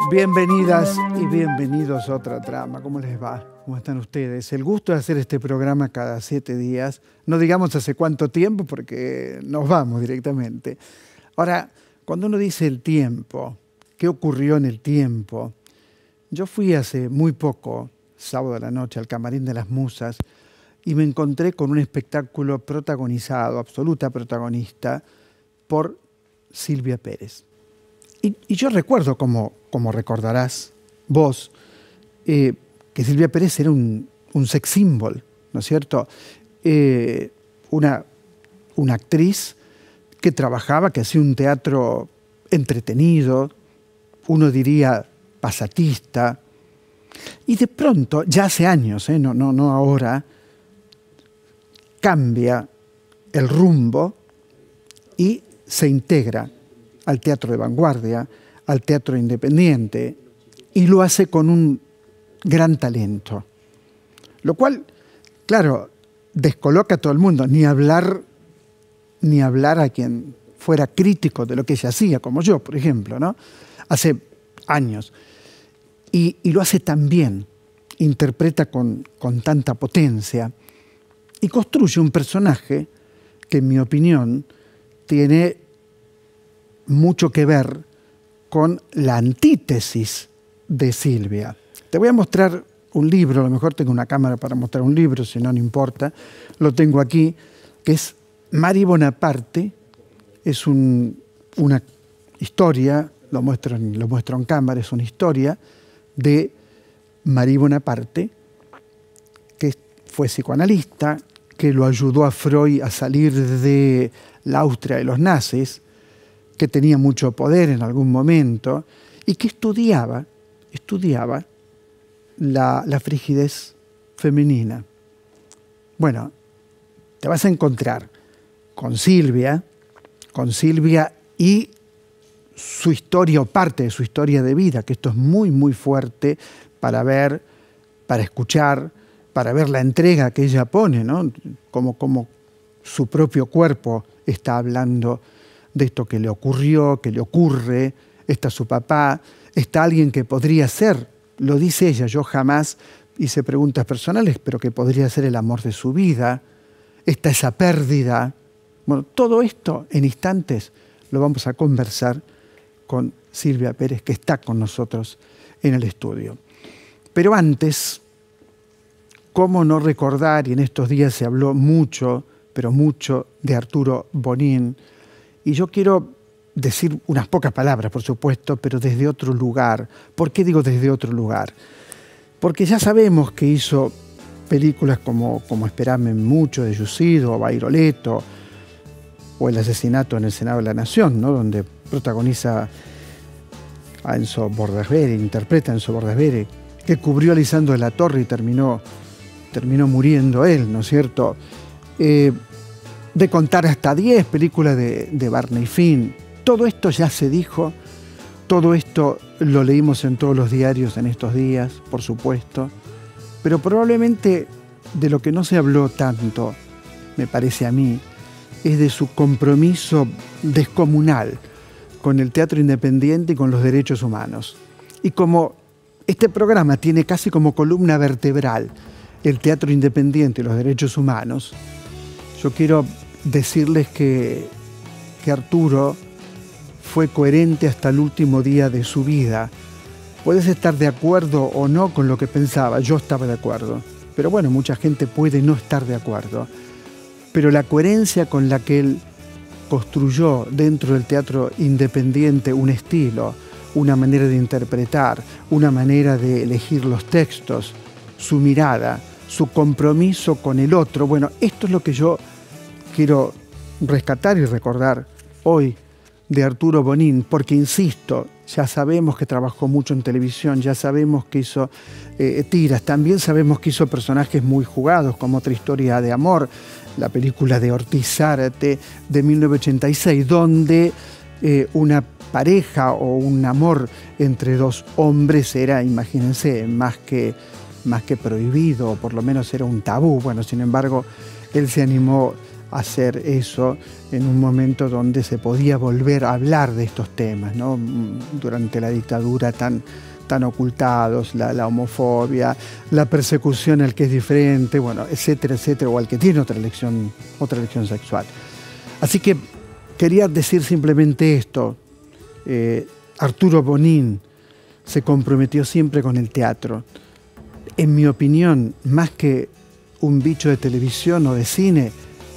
Bienvenidas y bienvenidos a Otra Trama. ¿Cómo les va? ¿Cómo están ustedes? El gusto de hacer este programa cada 7 días. No digamos hace cuánto tiempo porque nos vamos directamente. Ahora, cuando uno dice el tiempo, ¿qué ocurrió en el tiempo? Yo fui hace muy poco, sábado a la noche, al Camarín de las Musas y me encontré con un espectáculo protagonizado, absoluta protagonista, por Silvia Pérez. Y yo recuerdo, como recordarás vos, que Silvia Pérez era un sex symbol, ¿no es cierto? Una actriz que trabajaba, que hacía un teatro entretenido, uno diría pasatista, y de pronto, ya hace años, no ahora, cambia el rumbo y se integra al teatro de vanguardia, al teatro independiente, y lo hace con un gran talento. Lo cual, claro, descoloca a todo el mundo, ni hablar a quien fuera crítico de lo que ella hacía, como yo, por ejemplo, ¿no? Hace años. Y lo hace tan bien, interpreta con tanta potencia, y construye un personaje que, en mi opinión, tiene mucho que ver con la antítesis de Silvia. Te voy a mostrar un libro, a lo mejor tengo una cámara para mostrar un libro, si no, no importa. Lo tengo aquí, que es Mari Bonaparte. Es una historia, lo muestro en cámara, es una historia de Mari Bonaparte, que fue psicoanalista, que lo ayudó a Freud a salir de la Austria de los nazis, que tenía mucho poder en algún momento y que estudiaba la frigidez femenina. Bueno, te vas a encontrar con Silvia y su historia o parte de su historia de vida, que esto es muy, muy fuerte para ver, para escuchar, para ver la entrega que ella pone, ¿no? Como su propio cuerpo está hablando de esto que le ocurrió, que le ocurre. Está su papá, está alguien que podría ser, lo dice ella, yo jamás hice preguntas personales, pero que podría ser el amor de su vida. Está esa pérdida. Bueno, todo esto en instantes lo vamos a conversar con Silvia Pérez, que está con nosotros en el estudio. Pero antes, ¿cómo no recordar? Y en estos días se habló mucho, pero mucho, de Arturo Bonín. Y yo quiero decir unas pocas palabras, por supuesto, pero desde otro lugar. ¿Por qué digo desde otro lugar? Porque ya sabemos que hizo películas como Esperame mucho, de Yusido, o Bairoleto, o El asesinato en el Senado de la Nación, ¿no? Donde protagoniza a Enzo Bordasbere, interpreta a Enzo Bordasbere, que cubrió a Lisandro de la Torre y terminó muriendo él, ¿no es cierto? De contar hasta 10, películas de Barney Finn. Todo esto ya se dijo, todo esto lo leímos en todos los diarios en estos días, por supuesto, pero probablemente de lo que no se habló tanto, me parece a mí, es de su compromiso descomunal con el teatro independiente y con los derechos humanos. Y como este programa tiene casi como columna vertebral el teatro independiente y los derechos humanos, yo quiero decirles que Arturo fue coherente hasta el último día de su vida. Puedes estar de acuerdo o no con lo que pensaba, yo estaba de acuerdo, pero bueno, mucha gente puede no estar de acuerdo. Pero la coherencia con la que él construyó dentro del teatro independiente un estilo, una manera de interpretar, una manera de elegir los textos, su mirada, su compromiso con el otro, bueno, esto es lo que yo quiero rescatar y recordar hoy de Arturo Bonín, porque insisto, ya sabemos que trabajó mucho en televisión, ya sabemos que hizo tiras, también sabemos que hizo personajes muy jugados, como Otra historia de amor, la película de Ortiz Zárate de 1986, donde una pareja o un amor entre dos hombres era, imagínense, más que prohibido, o por lo menos era un tabú. Bueno, sin embargo, él se animó hacer eso en un momento donde se podía volver a hablar de estos temas, ¿no? Durante la dictadura tan ocultados, la homofobia, la persecución al que es diferente, bueno, etcétera, etcétera, o al que tiene otra elección sexual. Así que quería decir simplemente esto. Arturo Bonín se comprometió siempre con el teatro. En mi opinión, más que un bicho de televisión o de cine,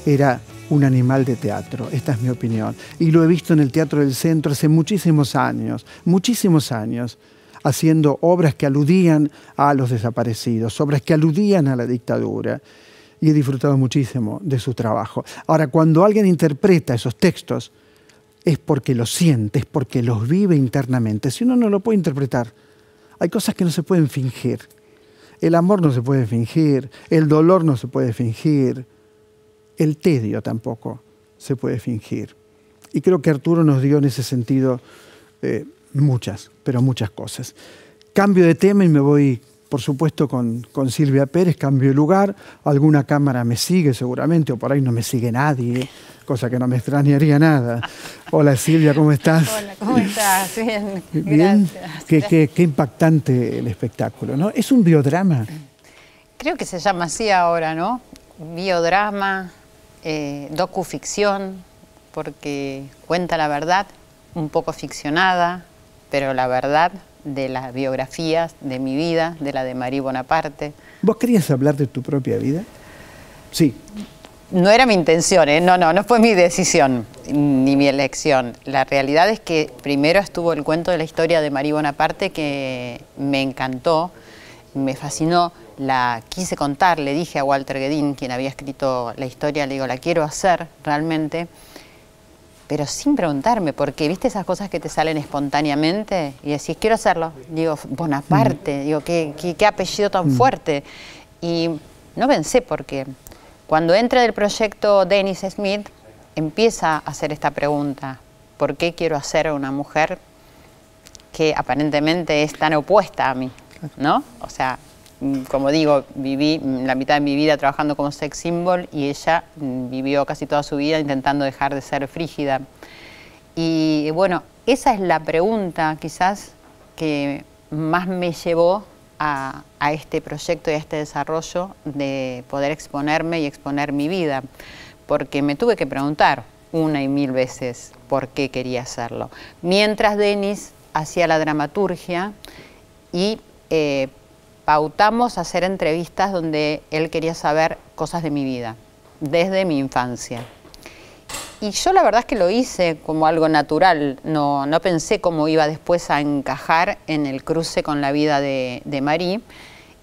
era un animal de teatro. Esta es mi opinión. Y lo he visto en el Teatro del Centro hace muchísimos años, haciendo obras que aludían a los desaparecidos, obras que aludían a la dictadura. Y he disfrutado muchísimo de su trabajo. Ahora, cuando alguien interpreta esos textos, es porque los siente, es porque los vive internamente. Si uno no lo puede interpretar, hay cosas que no se pueden fingir. El amor no se puede fingir, el dolor no se puede fingir, el tedio tampoco se puede fingir. Y creo que Arturo nos dio en ese sentido muchas cosas. Cambio de tema y me voy, por supuesto, con Silvia Pérez, cambio de lugar. Alguna cámara me sigue seguramente, o por ahí no me sigue nadie, cosa que no me extrañaría nada. Hola Silvia, ¿cómo estás? Hola, ¿cómo estás? Bien, Bien. Gracias. Qué impactante el espectáculo, ¿no? ¿Es un biodrama? Creo que se llama así ahora, ¿no? Biodrama, docuficción, porque cuenta la verdad, un poco ficcionada, pero la verdad de las biografías de mi vida, de la de Marie Bonaparte. ¿Vos querías hablar de tu propia vida? Sí. No era mi intención, no fue mi decisión ni mi elección. La realidad es que primero estuvo el cuento de la historia de Marie Bonaparte, que me encantó, me fascinó, la quise contar, le dije a Walter Guedin, quien había escrito la historia, le digo, la quiero hacer realmente, pero sin preguntarme, porque viste esas cosas que te salen espontáneamente y decís, quiero hacerlo. Digo, Bonaparte, digo, qué apellido tan fuerte. Y no pensé, porque cuando entra del proyecto Dennis Smith, empieza a hacer esta pregunta, ¿por qué quiero hacer a una mujer que aparentemente es tan opuesta a mí? ¿No? O sea, como digo, viví la mitad de mi vida trabajando como sex symbol y ella vivió casi toda su vida intentando dejar de ser frígida. Y bueno, esa es la pregunta quizás que más me llevó a este proyecto y a este desarrollo de poder exponerme y exponer mi vida, porque me tuve que preguntar una y mil veces por qué quería hacerlo. Mientras Denis hacía la dramaturgia y pautamos hacer entrevistas donde él quería saber cosas de mi vida, desde mi infancia. Y yo la verdad es que lo hice como algo natural, no pensé cómo iba después a encajar en el cruce con la vida de Marie.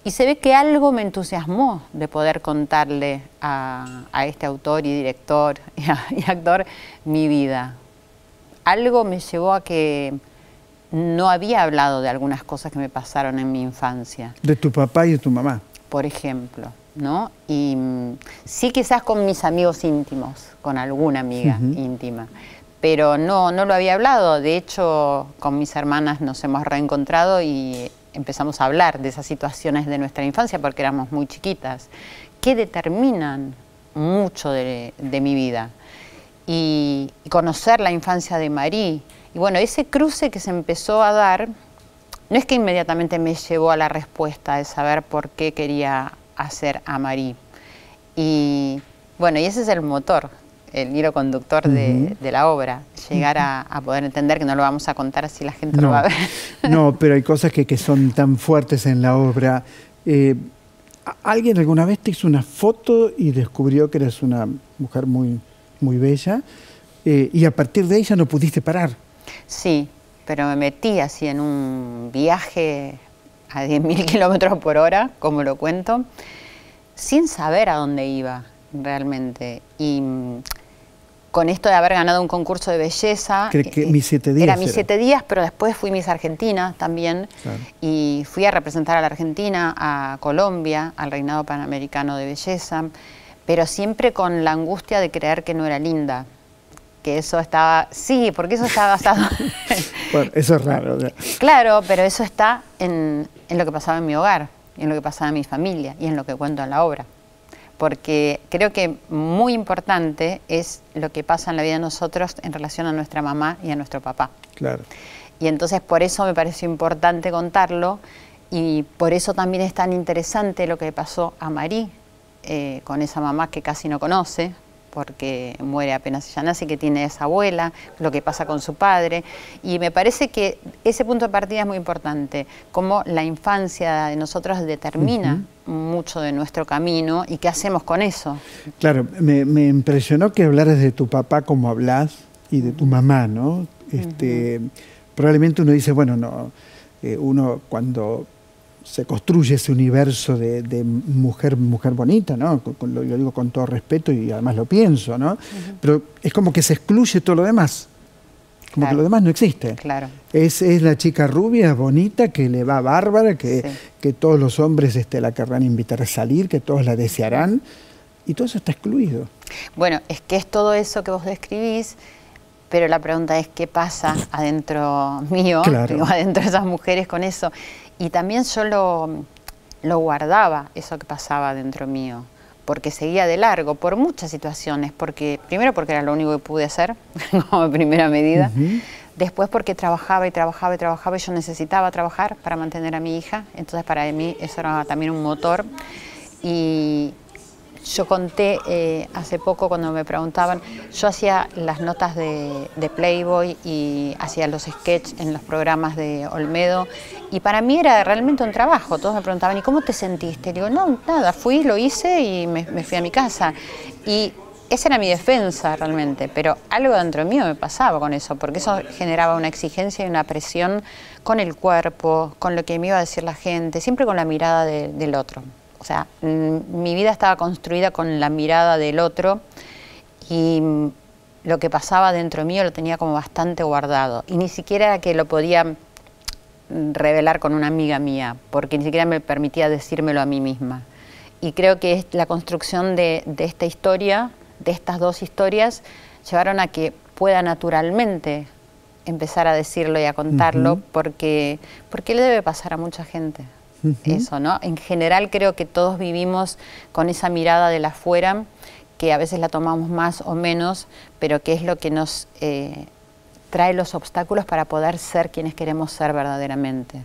Y se ve que algo me entusiasmó de poder contarle a este autor y director y actor mi vida. Algo me llevó a que no había hablado de algunas cosas que me pasaron en mi infancia. De tu papá y de tu mamá. Por ejemplo, ¿no? Y sí, quizás con mis amigos íntimos, con alguna amiga íntima, pero no lo había hablado. De hecho, con mis hermanas nos hemos reencontrado y empezamos a hablar de esas situaciones de nuestra infancia porque éramos muy chiquitas, que determinan mucho de mi vida. Y conocer la infancia de Marie. Y bueno, ese cruce que se empezó a dar, no es que inmediatamente me llevó a la respuesta de saber por qué quería hacer a Marie. Y bueno, y ese es el motor, el hilo conductor de la obra, llegar a poder entender, que no lo vamos a contar así la gente lo va a ver. No, pero hay cosas que son tan fuertes en la obra. ¿Alguien alguna vez te hizo una foto y descubrió que eres una mujer muy bella y a partir de ella no pudiste parar? Sí, pero me metí así en un viaje a 10.000 kilómetros por hora, como lo cuento, sin saber a dónde iba realmente. Y con esto de haber ganado un concurso de belleza... Que Mis 7 días. Era Mis 7 días, pero después fui Miss Argentina también. Claro. Y fui a representar a la Argentina, a Colombia, al Reinado Panamericano de Belleza, pero siempre con la angustia de creer que no era linda. Que eso estaba... Sí, porque eso estaba basado... Bueno, eso es raro. Claro, pero eso está en lo que pasaba en mi hogar, en lo que pasaba en mi familia y en lo que cuento en la obra. porque creo que muy importante es lo que pasa en la vida de nosotros en relación a nuestra mamá y a nuestro papá. Claro. Y entonces por eso me pareció importante contarlo, y por eso también es tan interesante lo que pasó a Marí, con esa mamá que casi no conoce, porque muere apenas ella nace, que tiene esa abuela, lo que pasa con su padre. Y me parece que ese punto de partida es muy importante, cómo la infancia de nosotros determina mucho de nuestro camino y qué hacemos con eso. Claro, me impresionó que hablaras de tu papá como hablas y de tu mamá, ¿no? Probablemente uno dice, bueno, no, uno cuando se construye ese universo de mujer bonita, ¿no? Lo digo con todo respeto y además lo pienso, ¿no? Pero es como que se excluye todo lo demás, como que lo demás no existe. Claro. Es la chica rubia, bonita, que le va bárbara, que todos los hombres la querrán invitar a salir, que todos la desearán, y todo eso está excluido. Bueno, es que es todo eso que vos describís, pero la pregunta es qué pasa adentro mío, digo, adentro de esas mujeres con eso. Y también yo lo guardaba, eso que pasaba dentro mío, porque seguía de largo, por muchas situaciones, primero porque era lo único que pude hacer, como primera medida, después porque trabajaba y trabajaba y trabajaba, y yo necesitaba trabajar para mantener a mi hija, entonces para mí eso era también un motor. Y yo conté hace poco cuando me preguntaban, yo hacía las notas de Playboy y hacía los sketches en los programas de Olmedo, y para mí era realmente un trabajo. Todos me preguntaban, ¿y cómo te sentiste? Y digo, no, nada, fui, lo hice y me fui a mi casa. Y esa era mi defensa realmente, pero algo dentro mío me pasaba con eso, porque eso generaba una exigencia y una presión con el cuerpo, con lo que me iba a decir la gente, siempre con la mirada del otro. O sea, mi vida estaba construida con la mirada del otro, y lo que pasaba dentro mío lo tenía como bastante guardado. Y ni siquiera era que lo podía revelar con una amiga mía, porque ni siquiera me permitía decírmelo a mí misma. Y creo que la construcción de esta historia, de estas dos historias, llevaron a que pueda naturalmente empezar a decirlo y a contarlo, porque le debe pasar a mucha gente. Eso, ¿no? En general creo que todos vivimos con esa mirada del afuera, que a veces la tomamos más o menos, pero que es lo que nos trae los obstáculos para poder ser quienes queremos ser verdaderamente.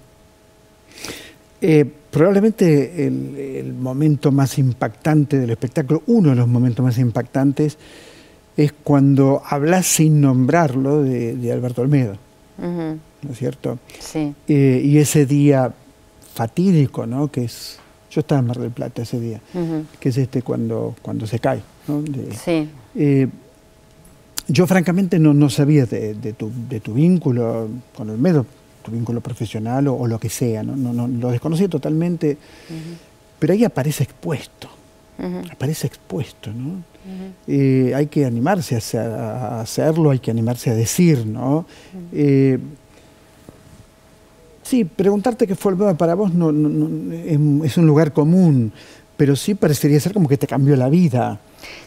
Probablemente el momento más impactante del espectáculo, uno de los momentos más impactantes, es cuando hablas sin nombrarlo de Alberto Olmedo, ¿no es cierto? Sí. Y ese día fatídico, ¿no? Que es, yo estaba en Mar del Plata ese día, que es cuando se cae, ¿no? Sí. Yo francamente no sabía de tu vínculo con Olmedo, tu vínculo profesional o lo que sea, no lo desconocía totalmente, pero ahí aparece expuesto, ¿no? Hay que animarse a hacerlo, hay que animarse a decir, ¿no? Sí, preguntarte qué fue Olmedo para vos es un lugar común, pero sí parecería ser como que te cambió la vida.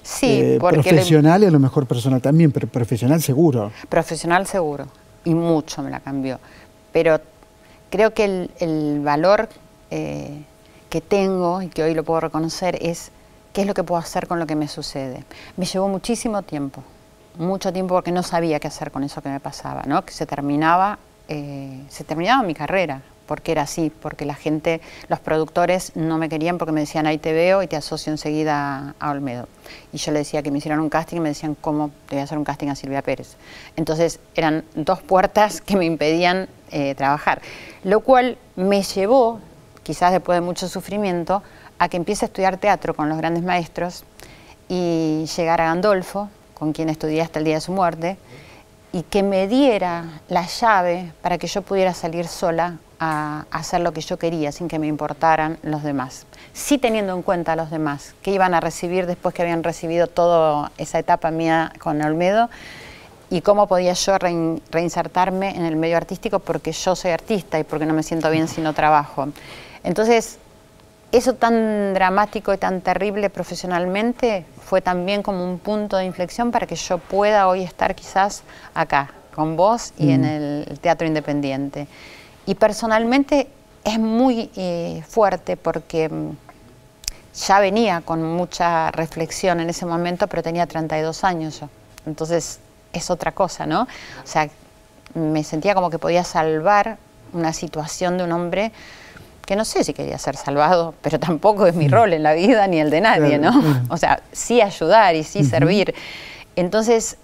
Sí, porque profesional y a lo mejor personal también, pero profesional seguro. Profesional seguro, y mucho me la cambió. Pero creo que el valor que tengo y que hoy lo puedo reconocer es qué es lo que puedo hacer con lo que me sucede. Me llevó muchísimo tiempo, mucho tiempo, porque no sabía qué hacer con eso que me pasaba, ¿no? Que se terminaba mi carrera, porque era así, porque la gente, los productores no me querían porque me decían, ahí te veo y te asocio enseguida a Olmedo. Y yo le decía que me hicieran un casting y me decían, ¿cómo te voy a hacer un casting a Silvia Pérez? Entonces eran dos puertas que me impedían trabajar, lo cual me llevó, quizás después de mucho sufrimiento, a que empiece a estudiar teatro con los grandes maestros y llegar a Gandolfo, con quien estudié hasta el día de su muerte, y que me diera la llave para que yo pudiera salir sola a hacer lo que yo quería, sin que me importaran los demás. Sí teniendo en cuenta a los demás, que iban a recibir después que habían recibido toda esa etapa mía con Olmedo, y cómo podía yo reinsertarme en el medio artístico, porque yo soy artista y porque no me siento bien si no trabajo. Entonces, eso tan dramático y tan terrible profesionalmente fue también como un punto de inflexión para que yo pueda hoy estar quizás acá, con vos y en el teatro independiente. Y personalmente es muy fuerte, porque ya venía con mucha reflexión en ese momento, pero tenía 32 años yo. Entonces es otra cosa, ¿no? O sea, me sentía como que podía salvar una situación de un hombre que no sé si quería ser salvado, pero tampoco es mi rol en la vida ni el de nadie, ¿no? O sea, sí ayudar y sí servir. Entonces,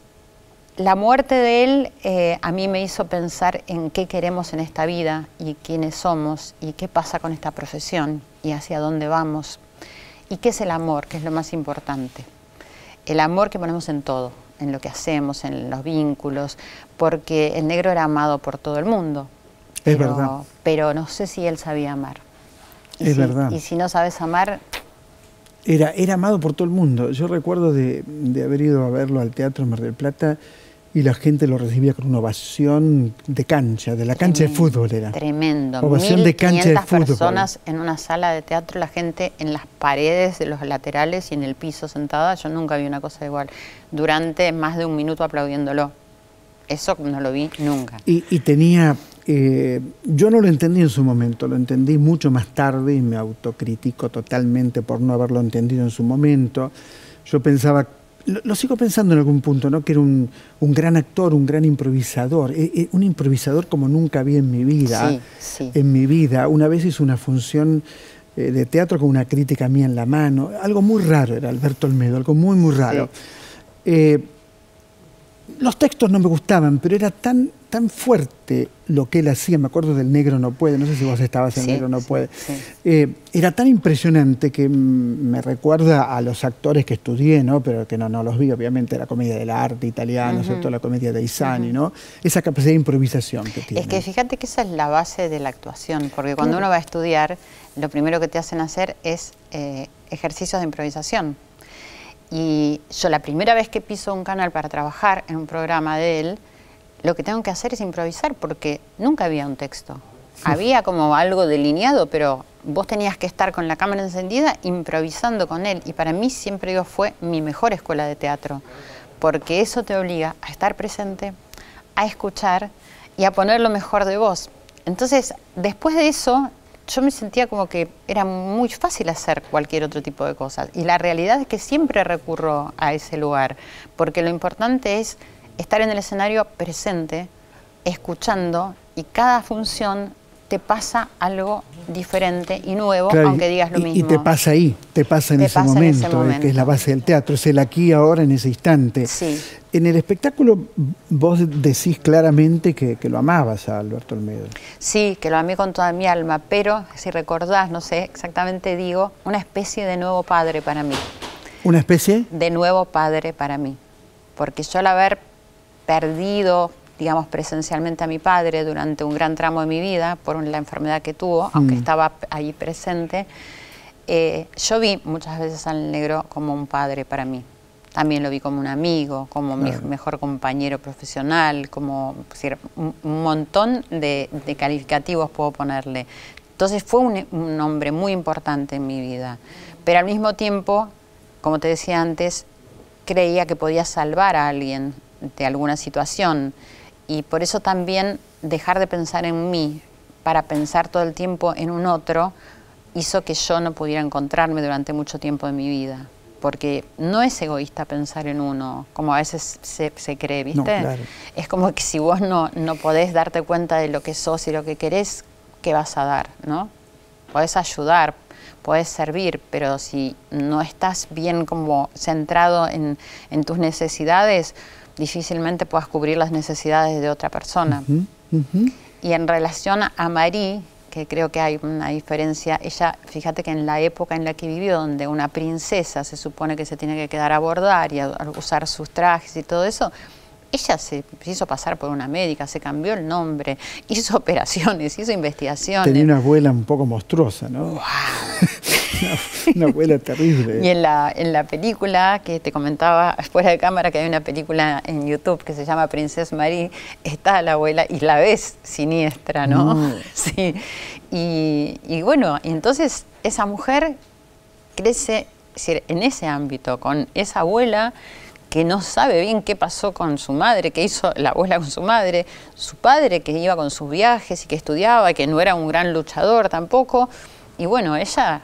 la muerte de él a mí me hizo pensar en qué queremos en esta vida y quiénes somos y qué pasa con esta profesión y hacia dónde vamos. ¿Y qué es el amor? Que es lo más importante. El amor que ponemos en todo, en lo que hacemos, en los vínculos, porque el negro era amado por todo el mundo. Es verdad. Pero no sé si él sabía amar. Es verdad. Y si no sabes amar... Era amado por todo el mundo. Yo recuerdo de haber ido a verlo al Teatro Mar del Plata y la gente lo recibía con una ovación de cancha, de la cancha de fútbol era. Tremendo. Ovación de cancha de fútbol. Personas en una sala de teatro, la gente en las paredes de los laterales y en el piso sentada. Yo nunca vi una cosa igual. Durante más de un minuto aplaudiéndolo. Eso no lo vi nunca. Y tenía... yo no lo entendí en su momento, lo entendí mucho más tarde y me autocritico totalmente por no haberlo entendido en su momento. Yo pensaba, lo sigo pensando en algún punto, ¿no? Que era un gran actor, un gran improvisador, un improvisador como nunca vi en mi vida. Sí, sí. En mi vida. Una vez hizo una función de teatro con una crítica mía en la mano, algo muy raro era Alberto Olmedo, algo muy, muy raro. Sí. Los textos no me gustaban, pero era tan fuerte lo que él hacía. Me acuerdo del Negro no puede, no sé si vos estabas en Negro no puede. Sí. Era tan impresionante que me recuerda a los actores que estudié, ¿no? Pero que no los vi, obviamente, la comedia del arte italiano, sobre todo la comedia de Isani, ¿no? Esa capacidad de improvisación que tiene. Es que fíjate que esa es la base de la actuación, porque cuando uno va a estudiar, lo primero que te hacen hacer es ejercicios de improvisación. Y yo la primera vez que piso un canal para trabajar en un programa de él, lo que tengo que hacer es improvisar, porque nunca había un texto. Había como algo delineado, pero vos tenías que estar con la cámara encendida improvisando con él. Y para mí siempre digo, fue mi mejor escuela de teatro, porque eso te obliga a estar presente, a escuchar y a poner lo mejor de vos. Entonces, después de eso, yo me sentía como que era muy fácil hacer cualquier otro tipo de cosas. Y la realidad es que siempre recurro a ese lugar, porque lo importante es estar en el escenario presente, escuchando, y cada función te pasa algo diferente y nuevo, claro, aunque digas lo mismo. Y te pasa ahí, te pasa en ese momento, que es la base del teatro, es el aquí, ahora, en ese instante. Sí. En el espectáculo vos decís claramente que lo amabas a Alberto Olmedo. Sí, que lo amé con toda mi alma, pero si recordás, no sé exactamente digo, una especie de nuevo padre para mí. ¿Una especie? De nuevo padre para mí. Porque yo al haber perdido, digamos, presencialmente a mi padre durante un gran tramo de mi vida por la enfermedad que tuvo, aunque estaba ahí presente, yo vi muchas veces al Negro como un padre para mí. También lo vi como un amigo, como mi mejor compañero profesional, como un montón de calificativos puedo ponerle. Entonces fue un hombre muy importante en mi vida. Pero al mismo tiempo, como te decía antes, creía que podía salvar a alguien de alguna situación. Y por eso también dejar de pensar en mí para pensar todo el tiempo en un otro hizo que yo no pudiera encontrarme durante mucho tiempo de mi vida. Porque no es egoísta pensar en uno, como a veces se cree, ¿viste? No, claro. Es como que si vos no podés darte cuenta de lo que sos y lo que querés, ¿qué vas a dar, no? Podés ayudar, podés servir, pero si no estás bien como centrado en tus necesidades, difícilmente puedas cubrir las necesidades de otra persona. Y en relación a Marie, que creo que hay una diferencia, ella, fíjate que en la época en la que vivió, donde una princesa se supone que se tiene que quedar a bordar y a usar sus trajes y todo eso, ella se hizo pasar por una médica, se cambió el nombre, hizo operaciones, hizo investigaciones. Tenía una abuela un poco monstruosa, ¿no? ¡Wow! Una abuela terrible. Y en la película que te comentaba fuera de cámara, que hay una película en YouTube que se llama Princess Marie, está la abuela y la ves siniestra, ¿no? Sí. Y bueno, entonces esa mujer crece, es decir, en ese ámbito, con esa abuela que no sabe bien qué pasó con su madre, qué hizo la abuela con su madre, su padre que iba con sus viajes y que estudiaba, que no era un gran luchador tampoco. Y bueno, ella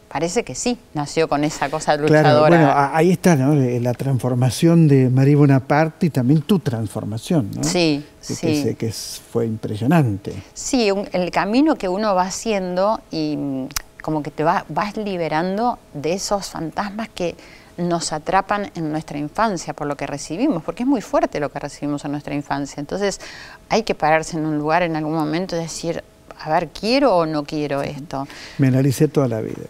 parece que sí, nació con esa cosa Claro, luchadora. bueno, ahí está, ¿no? La transformación de Marie Bonaparte y también tu transformación, ¿no? Sí, sí. Fue impresionante. Sí, el camino que uno va haciendo y como que te vas liberando de esos fantasmas que nos atrapan en nuestra infancia por lo que recibimos, porque es muy fuerte lo que recibimos en nuestra infancia. Entonces hay que pararse en un lugar en algún momento y decir, a ver, ¿quiero o no quiero esto? Me analicé toda la vida.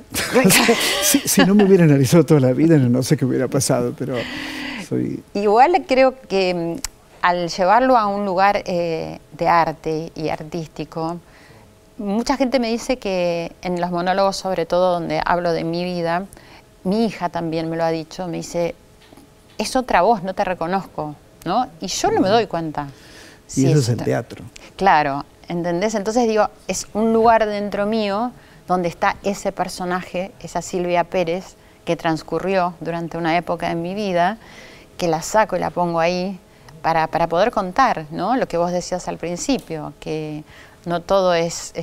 si no me hubiera analizado toda la vida, no sé qué hubiera pasado, pero soy... Igual creo que al llevarlo a un lugar de arte y artístico, mucha gente me dice que en los monólogos, sobre todo donde hablo de mi vida, mi hija también me lo ha dicho, me dice, es otra voz, no te reconozco, ¿no? Y yo no me doy cuenta. Y eso es el teatro. Claro, ¿entendés? Entonces digo, es un lugar dentro mío donde está ese personaje, esa Silvia Pérez, que transcurrió durante una época en mi vida, que la saco y la pongo ahí para poder contar, ¿no? Lo que vos decías al principio, que no todo es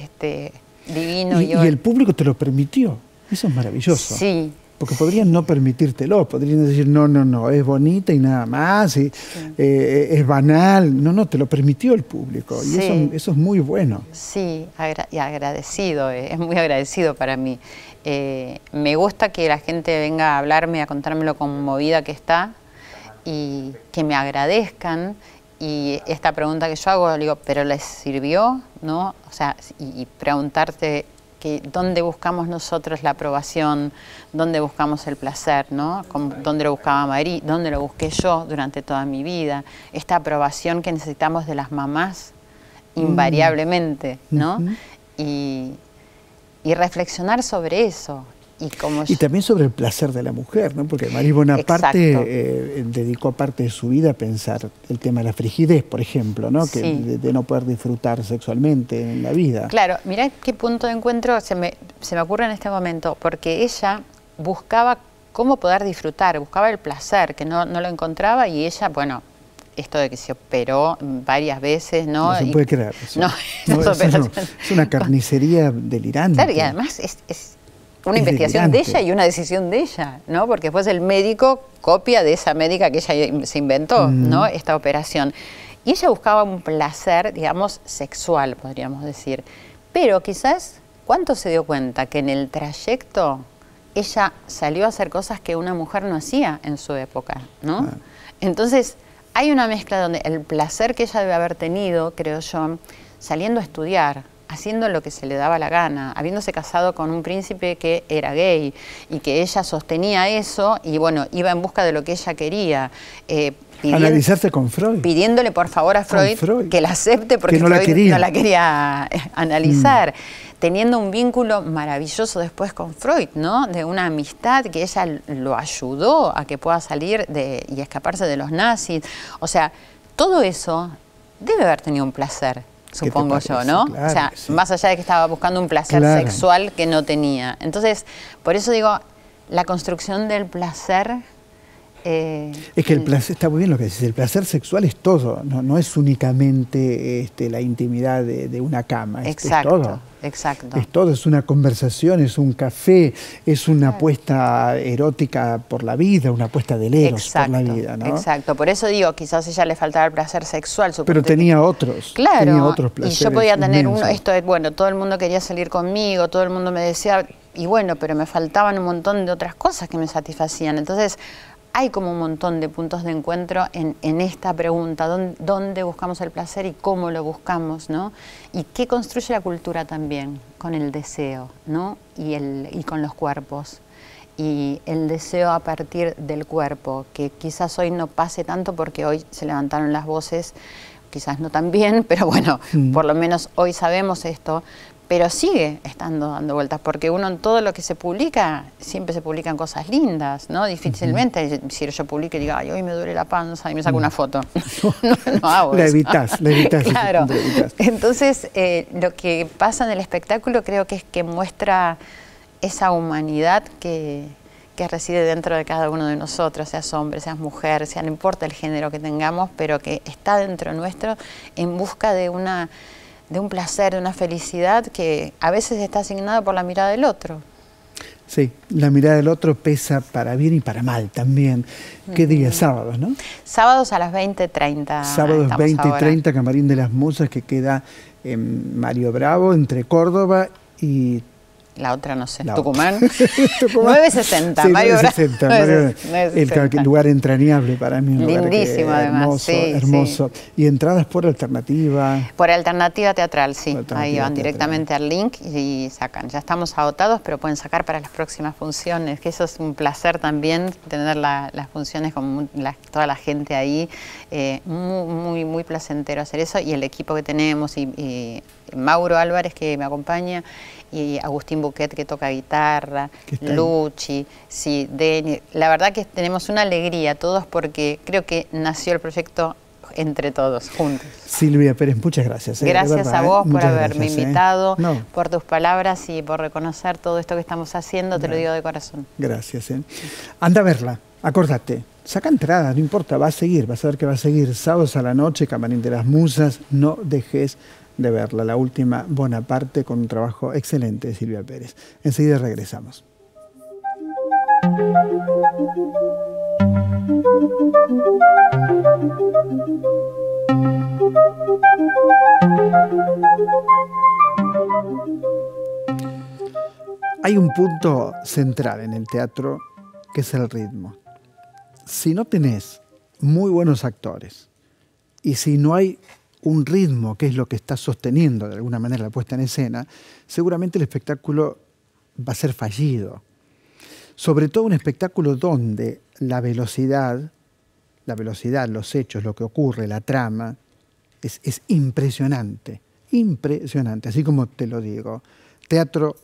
divino. Y el público te lo permitió, eso es maravilloso. Sí. Porque podrían no permitírtelo, podrían decir, no, es bonita y nada más, y, sí. Es banal. No, te lo permitió el público, y sí. eso es muy bueno. Sí, y agradecido, es muy agradecido para mí. Me gusta que la gente venga a hablarme, a contarme lo conmovida que está, y que me agradezcan. Y esta pregunta que yo hago, le digo, ¿pero les sirvió? ¿No? O sea, y preguntarte... ¿Dónde buscamos nosotros la aprobación? ¿Dónde buscamos el placer? ¿No? ¿Dónde lo buscaba Marie? ¿Dónde lo busqué yo durante toda mi vida? Esta aprobación que necesitamos de las mamás, invariablemente, ¿no? Y reflexionar sobre eso. Y también sobre el placer de la mujer, ¿no? Porque Marie Bonaparte dedicó parte de su vida a pensar el tema de la frigidez, por ejemplo, ¿no? Sí. Que de no poder disfrutar sexualmente en la vida. Claro, mirá qué punto de encuentro se me ocurre en este momento, porque ella buscaba cómo poder disfrutar, buscaba el placer, que no lo encontraba, y ella, bueno, esto de que se operó varias veces, ¿no? No se puede creer eso. Es una carnicería delirante. Claro, y además es una investigación de ella y una decisión de ella, ¿no? Porque después el médico copia de esa médica que ella se inventó, ¿no? Esta operación. Y ella buscaba un placer, digamos, sexual, podríamos decir. Pero quizás, ¿cuánto se dio cuenta que en el trayecto ella salió a hacer cosas que una mujer no hacía en su época, ¿no? Entonces, hay una mezcla donde el placer que ella debe haber tenido, creo yo, saliendo a estudiar, haciendo lo que se le daba la gana, habiéndose casado con un príncipe que era gay y que ella sostenía eso y bueno, iba en busca de lo que ella quería. Analizarse con Freud. Pidiéndole por favor a Freud que la acepte porque no Freud no la quería analizar. Teniendo un vínculo maravilloso después con Freud, ¿no? De una amistad que ella lo ayudó a que pueda salir y escaparse de los nazis. O sea, todo eso debe haber tenido un placer. Supongo yo, ¿no? Claro, o sea, sí. Más allá de que estaba buscando un placer sexual que no tenía. Entonces, por eso digo, la construcción del placer... es que el placer, está muy bien lo que dices, el placer sexual es todo, no es únicamente la intimidad de una cama, es todo. Exacto. Es todo, es una conversación, es un café, es una apuesta erótica por la vida, una apuesta del eros por la vida, ¿no? Exacto, por eso digo, quizás a ella le faltaba el placer sexual. Pero tenía otros, tenía otros placeres. Y yo podía tener bueno, todo el mundo quería salir conmigo, todo el mundo me decía, y bueno, pero me faltaban un montón de otras cosas que me satisfacían. Entonces, hay como un montón de puntos de encuentro en esta pregunta, ¿dónde buscamos el placer y cómo lo buscamos, ¿no? Y qué construye la cultura también, con el deseo, ¿no? Y con los cuerpos. Y el deseo a partir del cuerpo, que quizás hoy no pase tanto porque hoy se levantaron las voces, quizás no tan bien, pero bueno, por lo menos hoy sabemos esto. Pero sigue estando dando vueltas, porque uno en todo lo que se publica, siempre se publican cosas lindas, ¿no? Difícilmente, si yo publico y digo, ay, hoy me duele la panza y me saco una foto. No hago eso. La evitas. Claro. Entonces, lo que pasa en el espectáculo creo que es que muestra esa humanidad que reside dentro de cada uno de nosotros, seas hombre, seas mujer, no importa el género que tengamos, pero que está dentro nuestro en busca de un placer, de una felicidad que a veces está asignado por la mirada del otro. Sí, la mirada del otro pesa para bien y para mal también. ¿Qué día? Sábados, ¿no? Sábados a las 20:30. Sábados 20:30, Camarín de las Musas, que queda en Mario Bravo, entre Córdoba y... La otra no sé, La Tucumán. Tucumán. 960, Sí, Mario 960, Bravo. el lugar entrañable para mí. Lindísimo, además. Hermoso, Sí, hermoso. sí. Y entradas por alternativa. Por Alternativa Teatral, sí. Alternativa Ahí van Teatral. directamente al link y sacan. Ya estamos agotados, pero pueden sacar para las próximas funciones, que eso es un placer también, tener las funciones con toda la gente ahí. Muy placentero hacer eso. Y el equipo que tenemos, y Mauro Álvarez, que me acompaña, y Agustín Buquet, que toca guitarra, Luchi, sí, Deni. La verdad que tenemos una alegría todos, porque creo que nació el proyecto entre todos, juntos. Silvia Pérez, muchas gracias. Gracias verdad, a vos por muchas haberme gracias, invitado, No, por tus palabras y por reconocer todo esto que estamos haciendo, te lo digo de corazón. gracias. Anda a verla, acordate. Saca entrada, no importa, va a seguir, vas a ver que va a seguir. Sábados a la noche, Camarín de las Musas, no dejes de verla. La última Bonaparte, con un trabajo excelente de Silvia Pérez. Enseguida regresamos. Hay un punto central en el teatro que es el ritmo. Si no tenés muy buenos actores y si no hay un ritmo, que es lo que está sosteniendo de alguna manera la puesta en escena, seguramente el espectáculo va a ser fallido. Sobre todo un espectáculo donde la velocidad, los hechos, lo que ocurre, la trama, es impresionante, impresionante, así como te lo digo. Teatro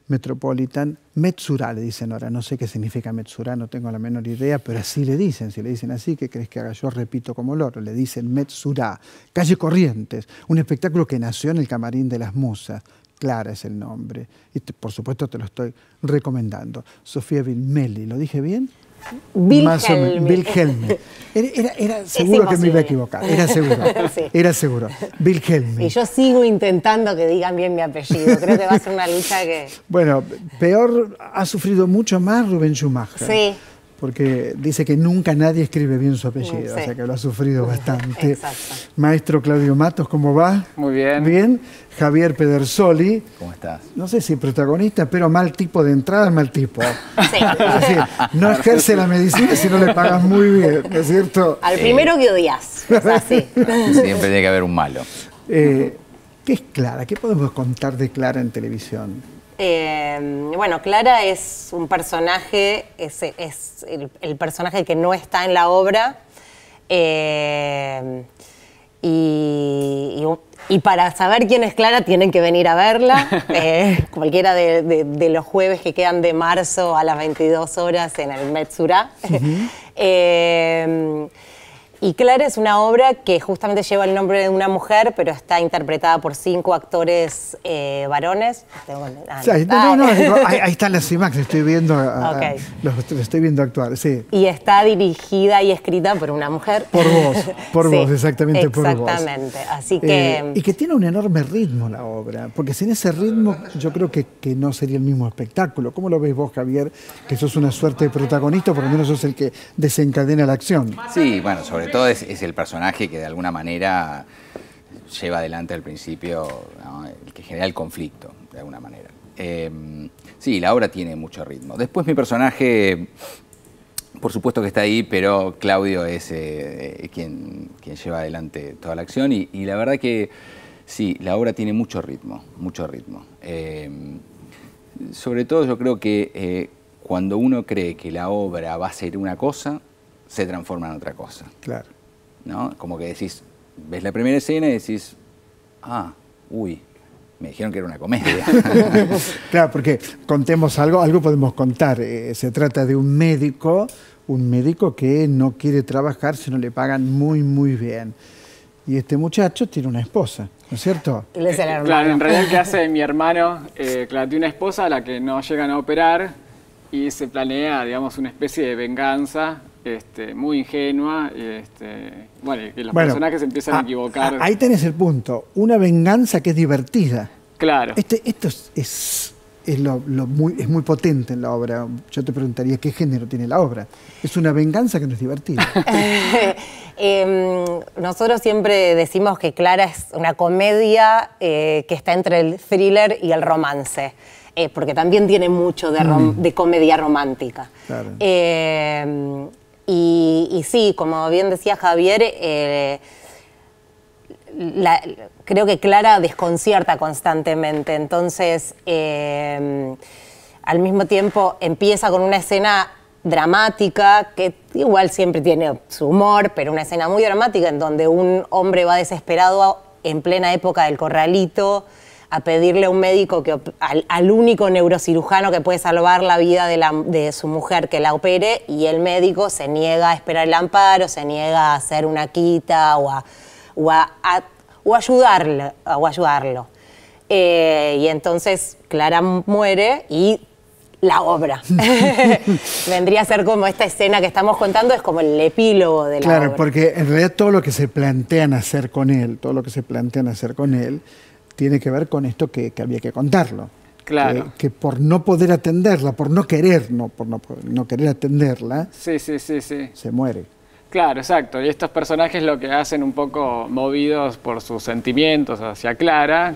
Metropolitan, Mezzurá le dicen ahora, no sé qué significa Mezzurá, no tengo la menor idea, pero así le dicen, si le dicen así, ¿qué crees que haga? Yo repito como loro, le dicen Mezzurá, Calle Corrientes, un espectáculo que nació en el Camarín de las Musas, Clara es el nombre, y por supuesto te lo estoy recomendando. Sofía Vilmelli, ¿lo dije bien? Wilhelmi. Era seguro que me iba a equivocar, era seguro, sí. Era seguro. Wilhelmi. Y yo sigo intentando que digan bien mi apellido, creo que va a ser una lucha que... Bueno, peor ha sufrido mucho más Rubén Schumacher. Sí. Porque dice que nunca nadie escribe bien su apellido, sí. O sea que lo ha sufrido bastante. Exacto. Maestro Claudio Matos, ¿cómo va? Muy bien. Bien. Javier Pedersoli. ¿Cómo estás? No sé si protagonista, pero mal tipo de entrada, mal tipo. Sí. Es decir, no ejerce la medicina si no le pagas muy bien, ¿no es cierto? Al primero que odias, es así. Siempre tiene que haber un malo. ¿Qué es Clara? ¿Qué podemos contar de Clara en televisión? Bueno, Clara es un personaje, es el personaje que no está en la obra, y para saber quién es Clara tienen que venir a verla, cualquiera de los jueves que quedan de marzo a las 22 horas en el Mezzurá. Y Clara es una obra que justamente lleva el nombre de una mujer, pero está interpretada por 5 actores varones. Ahí están las imágenes, estoy viendo, Okay. los estoy viendo actuar, sí. Y está dirigida y escrita por una mujer. Por Sí, vos, exactamente por vos. Exactamente, así que... y que tiene un enorme ritmo la obra, porque sin ese ritmo yo creo que no sería el mismo espectáculo. ¿Cómo lo ves vos, Javier, que sos una suerte de protagonista, por lo menos sos el que desencadena la acción? Sí, bueno, sobre todo es el personaje que de alguna manera lleva adelante al principio, ¿no? El que genera el conflicto, de alguna manera. Sí, la obra tiene mucho ritmo. Después mi personaje, por supuesto que está ahí, pero Claudio es quien lleva adelante toda la acción y la verdad que sí, la obra tiene mucho ritmo, mucho ritmo. Sobre todo yo creo que cuando uno cree que la obra va a ser una cosa, se transforma en otra cosa. Claro. ¿No? Como que decís, ves la primera escena y decís, me dijeron que era una comedia. Claro, porque contemos algo podemos contar. Se trata de un médico que no quiere trabajar si no le pagan muy, muy bien. Y este muchacho tiene una esposa, ¿no es cierto? Él es el hermano. Claro, en realidad el que hace mi hermano, claro, tiene una esposa a la que no llegan a operar y se planea, digamos, una especie de venganza muy ingenua, bueno, y que los personajes empiezan a equivocar. Ahí tenés el punto, una venganza que es divertida. Claro. Esto es es muy potente en la obra. Yo te preguntaría, ¿qué género tiene la obra? Es una venganza que no es divertida. Nosotros siempre decimos que Clara es una comedia que está entre el thriller y el romance, porque también tiene mucho de comedia romántica. Claro. Y sí, como bien decía Javier, creo que Clara desconcierta constantemente, entonces al mismo tiempo empieza con una escena dramática, que igual siempre tiene su humor, pero una escena muy dramática en donde un hombre va desesperado en plena época del corralito a pedirle a un médico, al único neurocirujano que puede salvar la vida de su mujer, que la opere, y el médico se niega a esperar el amparo, se niega a hacer una quita o ayudarlo. Y entonces Clara muere y la obra. Vendría a ser como esta escena que estamos contando, es como el epílogo de la obra. Claro, porque en realidad todo lo que se plantean hacer con él, tiene que ver con esto que había que contarlo. Claro. Que por no poder atenderla, por no querer atenderla, Sí. se muere. Claro, exacto. Y estos personajes lo que hacen un poco movidos por sus sentimientos hacia Clara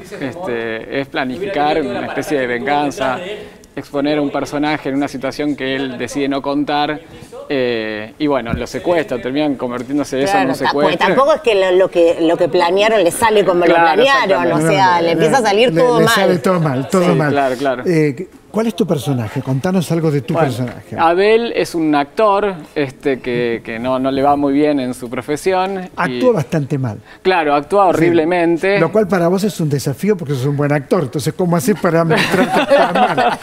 es planificar una especie de venganza, exponer a un personaje en una situación que él decide no contar y bueno, lo secuestra, terminan convirtiéndose eso en un secuestro. Tampoco es que lo que planearon le sale como lo planearon, o sea, le empieza a salir todo mal. Le sale todo mal, todo mal. Claro. ¿Cuál es tu personaje? Contanos algo de tu personaje. Abel es un actor que no le va muy bien en su profesión. Actúa bastante mal. Claro, actúa horriblemente. Sí. Lo cual para vos es un desafío porque sos un buen actor. Entonces, ¿cómo haces para mostrarte tan mal?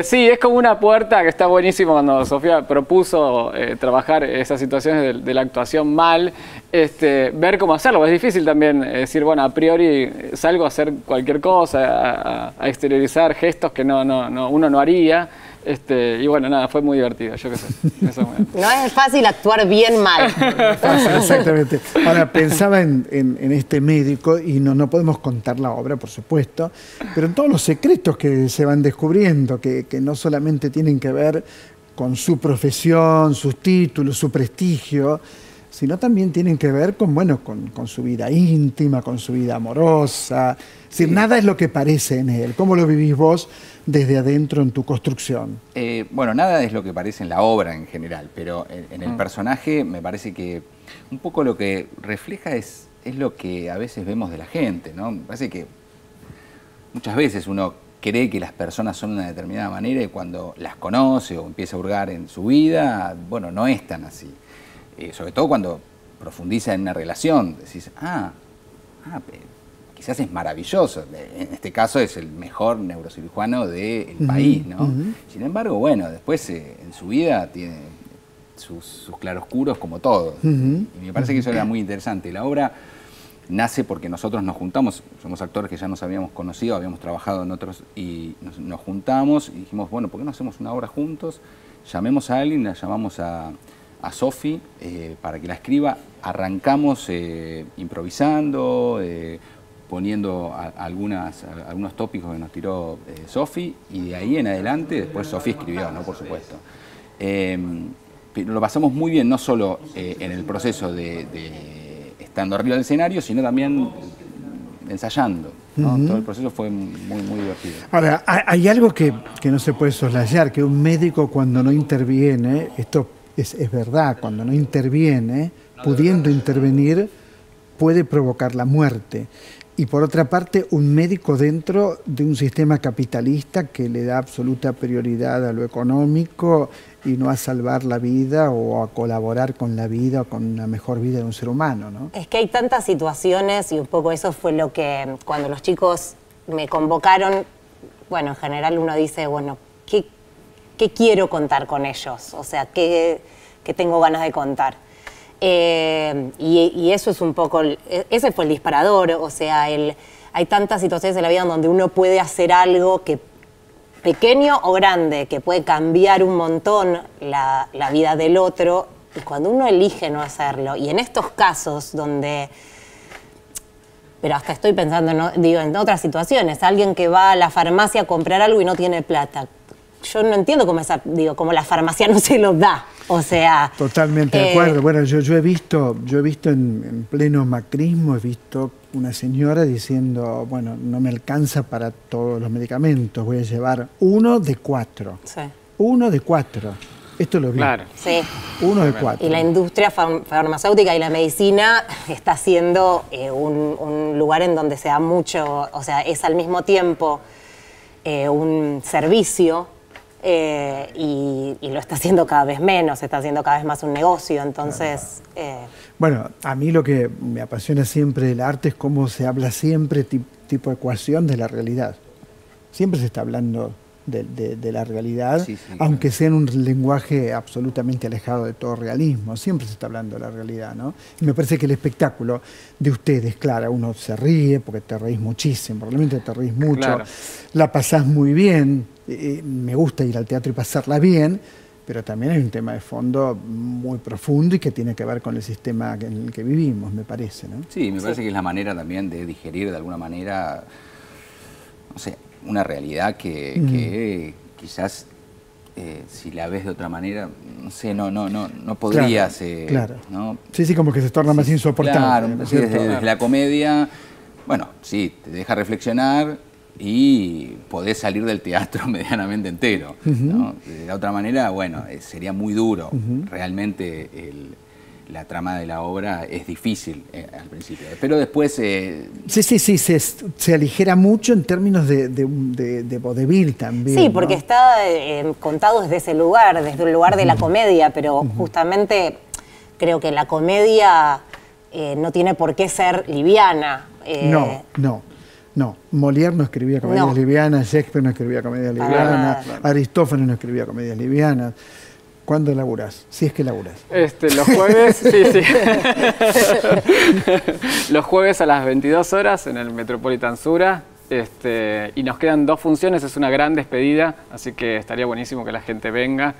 Sí, es como una puerta que está buenísimo cuando Sofía propuso trabajar esas situaciones de la actuación mal, ver cómo hacerlo. Es difícil también decir, bueno, a priori salgo a hacer cualquier cosa, a exteriorizar gestos que uno no haría. Y bueno, nada, fue muy divertido, yo qué sé. No es fácil actuar bien mal. Exactamente. Ahora, pensaba en este médico, y no podemos contar la obra, por supuesto, pero en todos los secretos que se van descubriendo, que no solamente tienen que ver con su profesión, sus títulos, su prestigio, sino también tienen que ver con su vida íntima, con su vida amorosa. Es decir, nada es lo que parece en él. ¿Cómo lo vivís vos desde adentro en tu construcción? Bueno, nada es lo que parece en la obra en general, pero en el personaje me parece que un poco lo que refleja es lo que a veces vemos de la gente, ¿no? Me parece que muchas veces uno cree que las personas son de una determinada manera y cuando las conoce o empieza a hurgar en su vida, bueno, no es tan así. Sobre todo cuando profundiza en una relación, decís, quizás es maravilloso, en este caso es el mejor neurocirujano del país, ¿no? Sin embargo, bueno, después en su vida tiene sus claroscuros como todos. Y me parece que eso era muy interesante. La obra nace porque nosotros nos juntamos, somos actores que ya nos habíamos conocido, habíamos trabajado en otros y nos juntamos y dijimos, bueno, ¿por qué no hacemos una obra juntos? Llamemos a alguien, la llamamos a Sofi para que la escriba. Arrancamos improvisando, poniendo algunos tópicos que nos tiró Sofi, y de ahí en adelante después Sofi escribió, ¿no? Por supuesto. Pero lo pasamos muy bien, no solo en el proceso de estando arriba del escenario, sino también ensayando, ¿no? Todo el proceso fue muy divertido. Ahora, hay algo que no se puede soslayar, que un médico cuando no interviene, esto es verdad, cuando no interviene, pudiendo intervenir, puede provocar la muerte. Y por otra parte, un médico dentro de un sistema capitalista que le da absoluta prioridad a lo económico y no a salvar la vida o a colaborar con la vida o con una mejor vida de un ser humano, ¿no? Es que hay tantas situaciones y un poco eso fue lo que cuando los chicos me convocaron, bueno, en general uno dice, bueno, ¿qué quiero contar con ellos? O sea, ¿qué tengo ganas de contar? Y eso es un poco, ese fue el disparador, o sea, hay tantas situaciones en la vida donde uno puede hacer algo que pequeño o grande, que puede cambiar un montón la vida del otro, y cuando uno elige no hacerlo, y en estos casos donde pero hasta estoy pensando, en otras situaciones. Alguien que va a la farmacia a comprar algo y no tiene plata. Yo no entiendo cómo la farmacia no se lo da. O sea... Totalmente de acuerdo. Bueno, yo he visto en pleno macrismo, he visto una señora diciendo, bueno, no me alcanza para todos los medicamentos, voy a llevar 1 de 4. Sí. 1 de 4. Esto lo vi. Claro. Sí. 1 de 4. Y la industria farmacéutica y la medicina está siendo un lugar en donde se da mucho, o sea, es al mismo tiempo un servicio y lo está haciendo cada vez menos, está haciendo cada vez más un negocio, entonces... Bueno, a mí lo que me apasiona siempre del arte es cómo se habla siempre tipo ecuación de la realidad. Siempre se está hablando de la realidad, sí, aunque sea en un lenguaje absolutamente alejado de todo realismo, siempre se está hablando de la realidad, ¿no? Y me parece que el espectáculo de ustedes, claro, uno se ríe porque te reís muchísimo, probablemente te reís mucho, Claro. La pasás muy bien, me gusta ir al teatro y pasarla bien, pero también hay un tema de fondo muy profundo y que tiene que ver con el sistema en el que vivimos, me parece, ¿no? Sí, me parece que es la manera también de digerir de alguna manera, no sé, una realidad que quizás si la ves de otra manera, no sé, no podrías... Claro. ¿no? Sí, como que se torna más insoportable. Claro, ¿no es sí, cierto? desde la comedia, bueno, sí, te deja reflexionar y podés salir del teatro medianamente entero, ¿no? De la otra manera, bueno, sería muy duro. Realmente la trama de la obra es difícil al principio, pero después... Sí, se aligera mucho en términos de vodevil también. Sí, porque ¿no? está contado desde ese lugar, desde el lugar de la comedia, pero justamente creo que la comedia no tiene por qué ser liviana. No. Molière no escribía comedias livianas, Shakespeare no escribía comedias livianas, Aristófanes no escribía comedias livianas. ¿Cuándo laburás? Si es que laburás. Los jueves, sí. Los jueves a las 22 horas en el Metropolitan Sura. Y nos quedan 2 funciones, es una gran despedida, así que estaría buenísimo que la gente venga.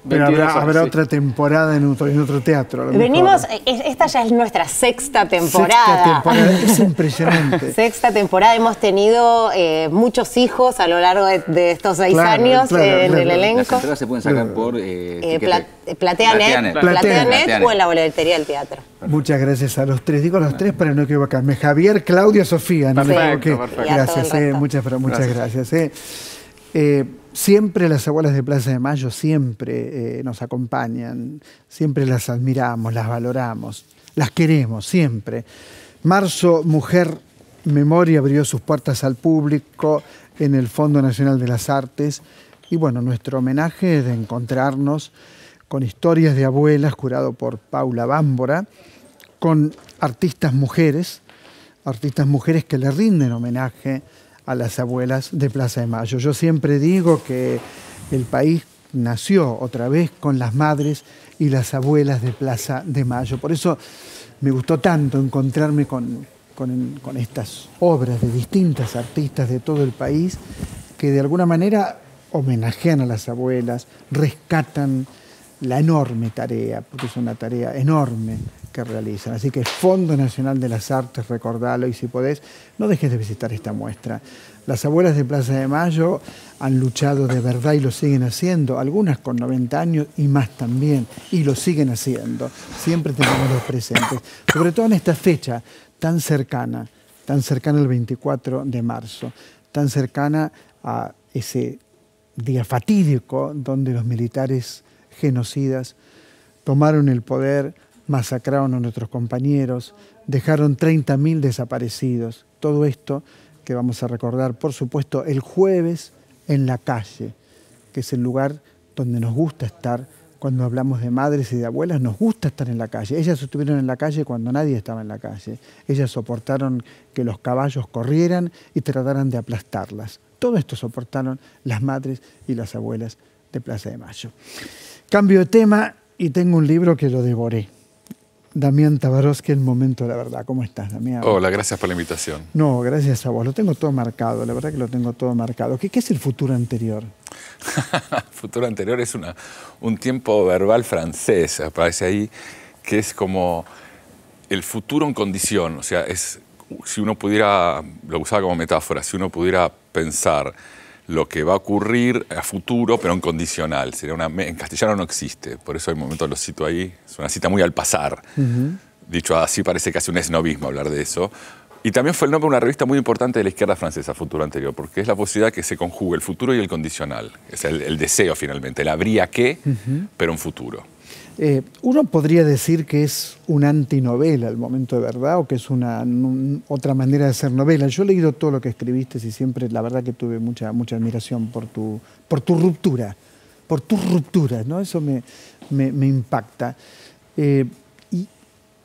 Pero habrá otra temporada en otro teatro. A lo Venimos, mejor. esta ya es nuestra 6ª temporada. 6ª temporada, es impresionante. 6ª temporada, hemos tenido muchos hijos a lo largo de estos 6 años en el elenco. Las entradas se pueden sacar por Plateanet o en la boletería del teatro. Muchas gracias a los 3. Digo a los 3 para no equivocarme. Javier, Claudia, Sofía. No Perfecto. Gracias, muchas gracias. Siempre las abuelas de Plaza de Mayo siempre nos acompañan, siempre las admiramos, las valoramos, las queremos siempre. Marzo, Mujer Memoria abrió sus puertas al público en el Fondo Nacional de las Artes y bueno, nuestro homenaje es de encontrarnos con historias de abuelas curado por Paula Bámbora, con artistas mujeres que le rinden homenaje a las abuelas de Plaza de Mayo. Yo siempre digo que el país nació otra vez con las madres y las abuelas de Plaza de Mayo. Por eso me gustó tanto encontrarme con estas obras de distintas artistas de todo el país que de alguna manera homenajean a las abuelas, rescatan la enorme tarea, porque es una tarea enorme que realizan. Así que Fondo Nacional de las Artes, recordalo, y si podés, no dejes de visitar esta muestra. Las abuelas de Plaza de Mayo han luchado de verdad y lo siguen haciendo, algunas con 90 años y más también, y lo siguen haciendo. Siempre tenemos presentes, sobre todo en esta fecha tan cercana al 24 de marzo, tan cercana a ese día fatídico donde los militares genocidas tomaron el poder, masacraron a nuestros compañeros, dejaron 30.000 desaparecidos. Todo esto que vamos a recordar, por supuesto, el jueves en la calle, que es el lugar donde nos gusta estar. Cuando hablamos de madres y de abuelas, nos gusta estar en la calle. Ellas estuvieron en la calle cuando nadie estaba en la calle. Ellas soportaron que los caballos corrieran y trataran de aplastarlas. Todo esto soportaron las madres y las abuelas de Plaza de Mayo. Cambio de tema y tengo un libro que lo devoré. Damián Tabarovsky, El momento de la verdad. ¿Cómo estás, Damián? Hola, gracias por la invitación. No, gracias a vos. Lo tengo todo marcado, la verdad que lo tengo todo marcado. ¿Qué es el futuro anterior? Futuro anterior es un tiempo verbal francés, aparece ahí, que es como el futuro en condición, o sea, es si uno pudiera, lo usaba como metáfora, si uno pudiera pensar lo que va a ocurrir a futuro, pero en condicional. En castellano no existe, por eso hay momentos lo cito ahí, es una cita muy al pasar. Dicho así, parece casi un esnovismo hablar de eso. Y también fue el nombre de una revista muy importante de la izquierda francesa, Futuro Anterior, porque es la posibilidad que se conjugue el futuro y el condicional. Es el deseo, finalmente, el habría que, pero en futuro. Uno podría decir que es una antinovela al momento de verdad, o que es otra manera de hacer novela. Yo he leído todo lo que escribiste y siempre, la verdad, que tuve mucha admiración por tu ruptura, por tus rupturas, ¿no? Eso me impacta. Y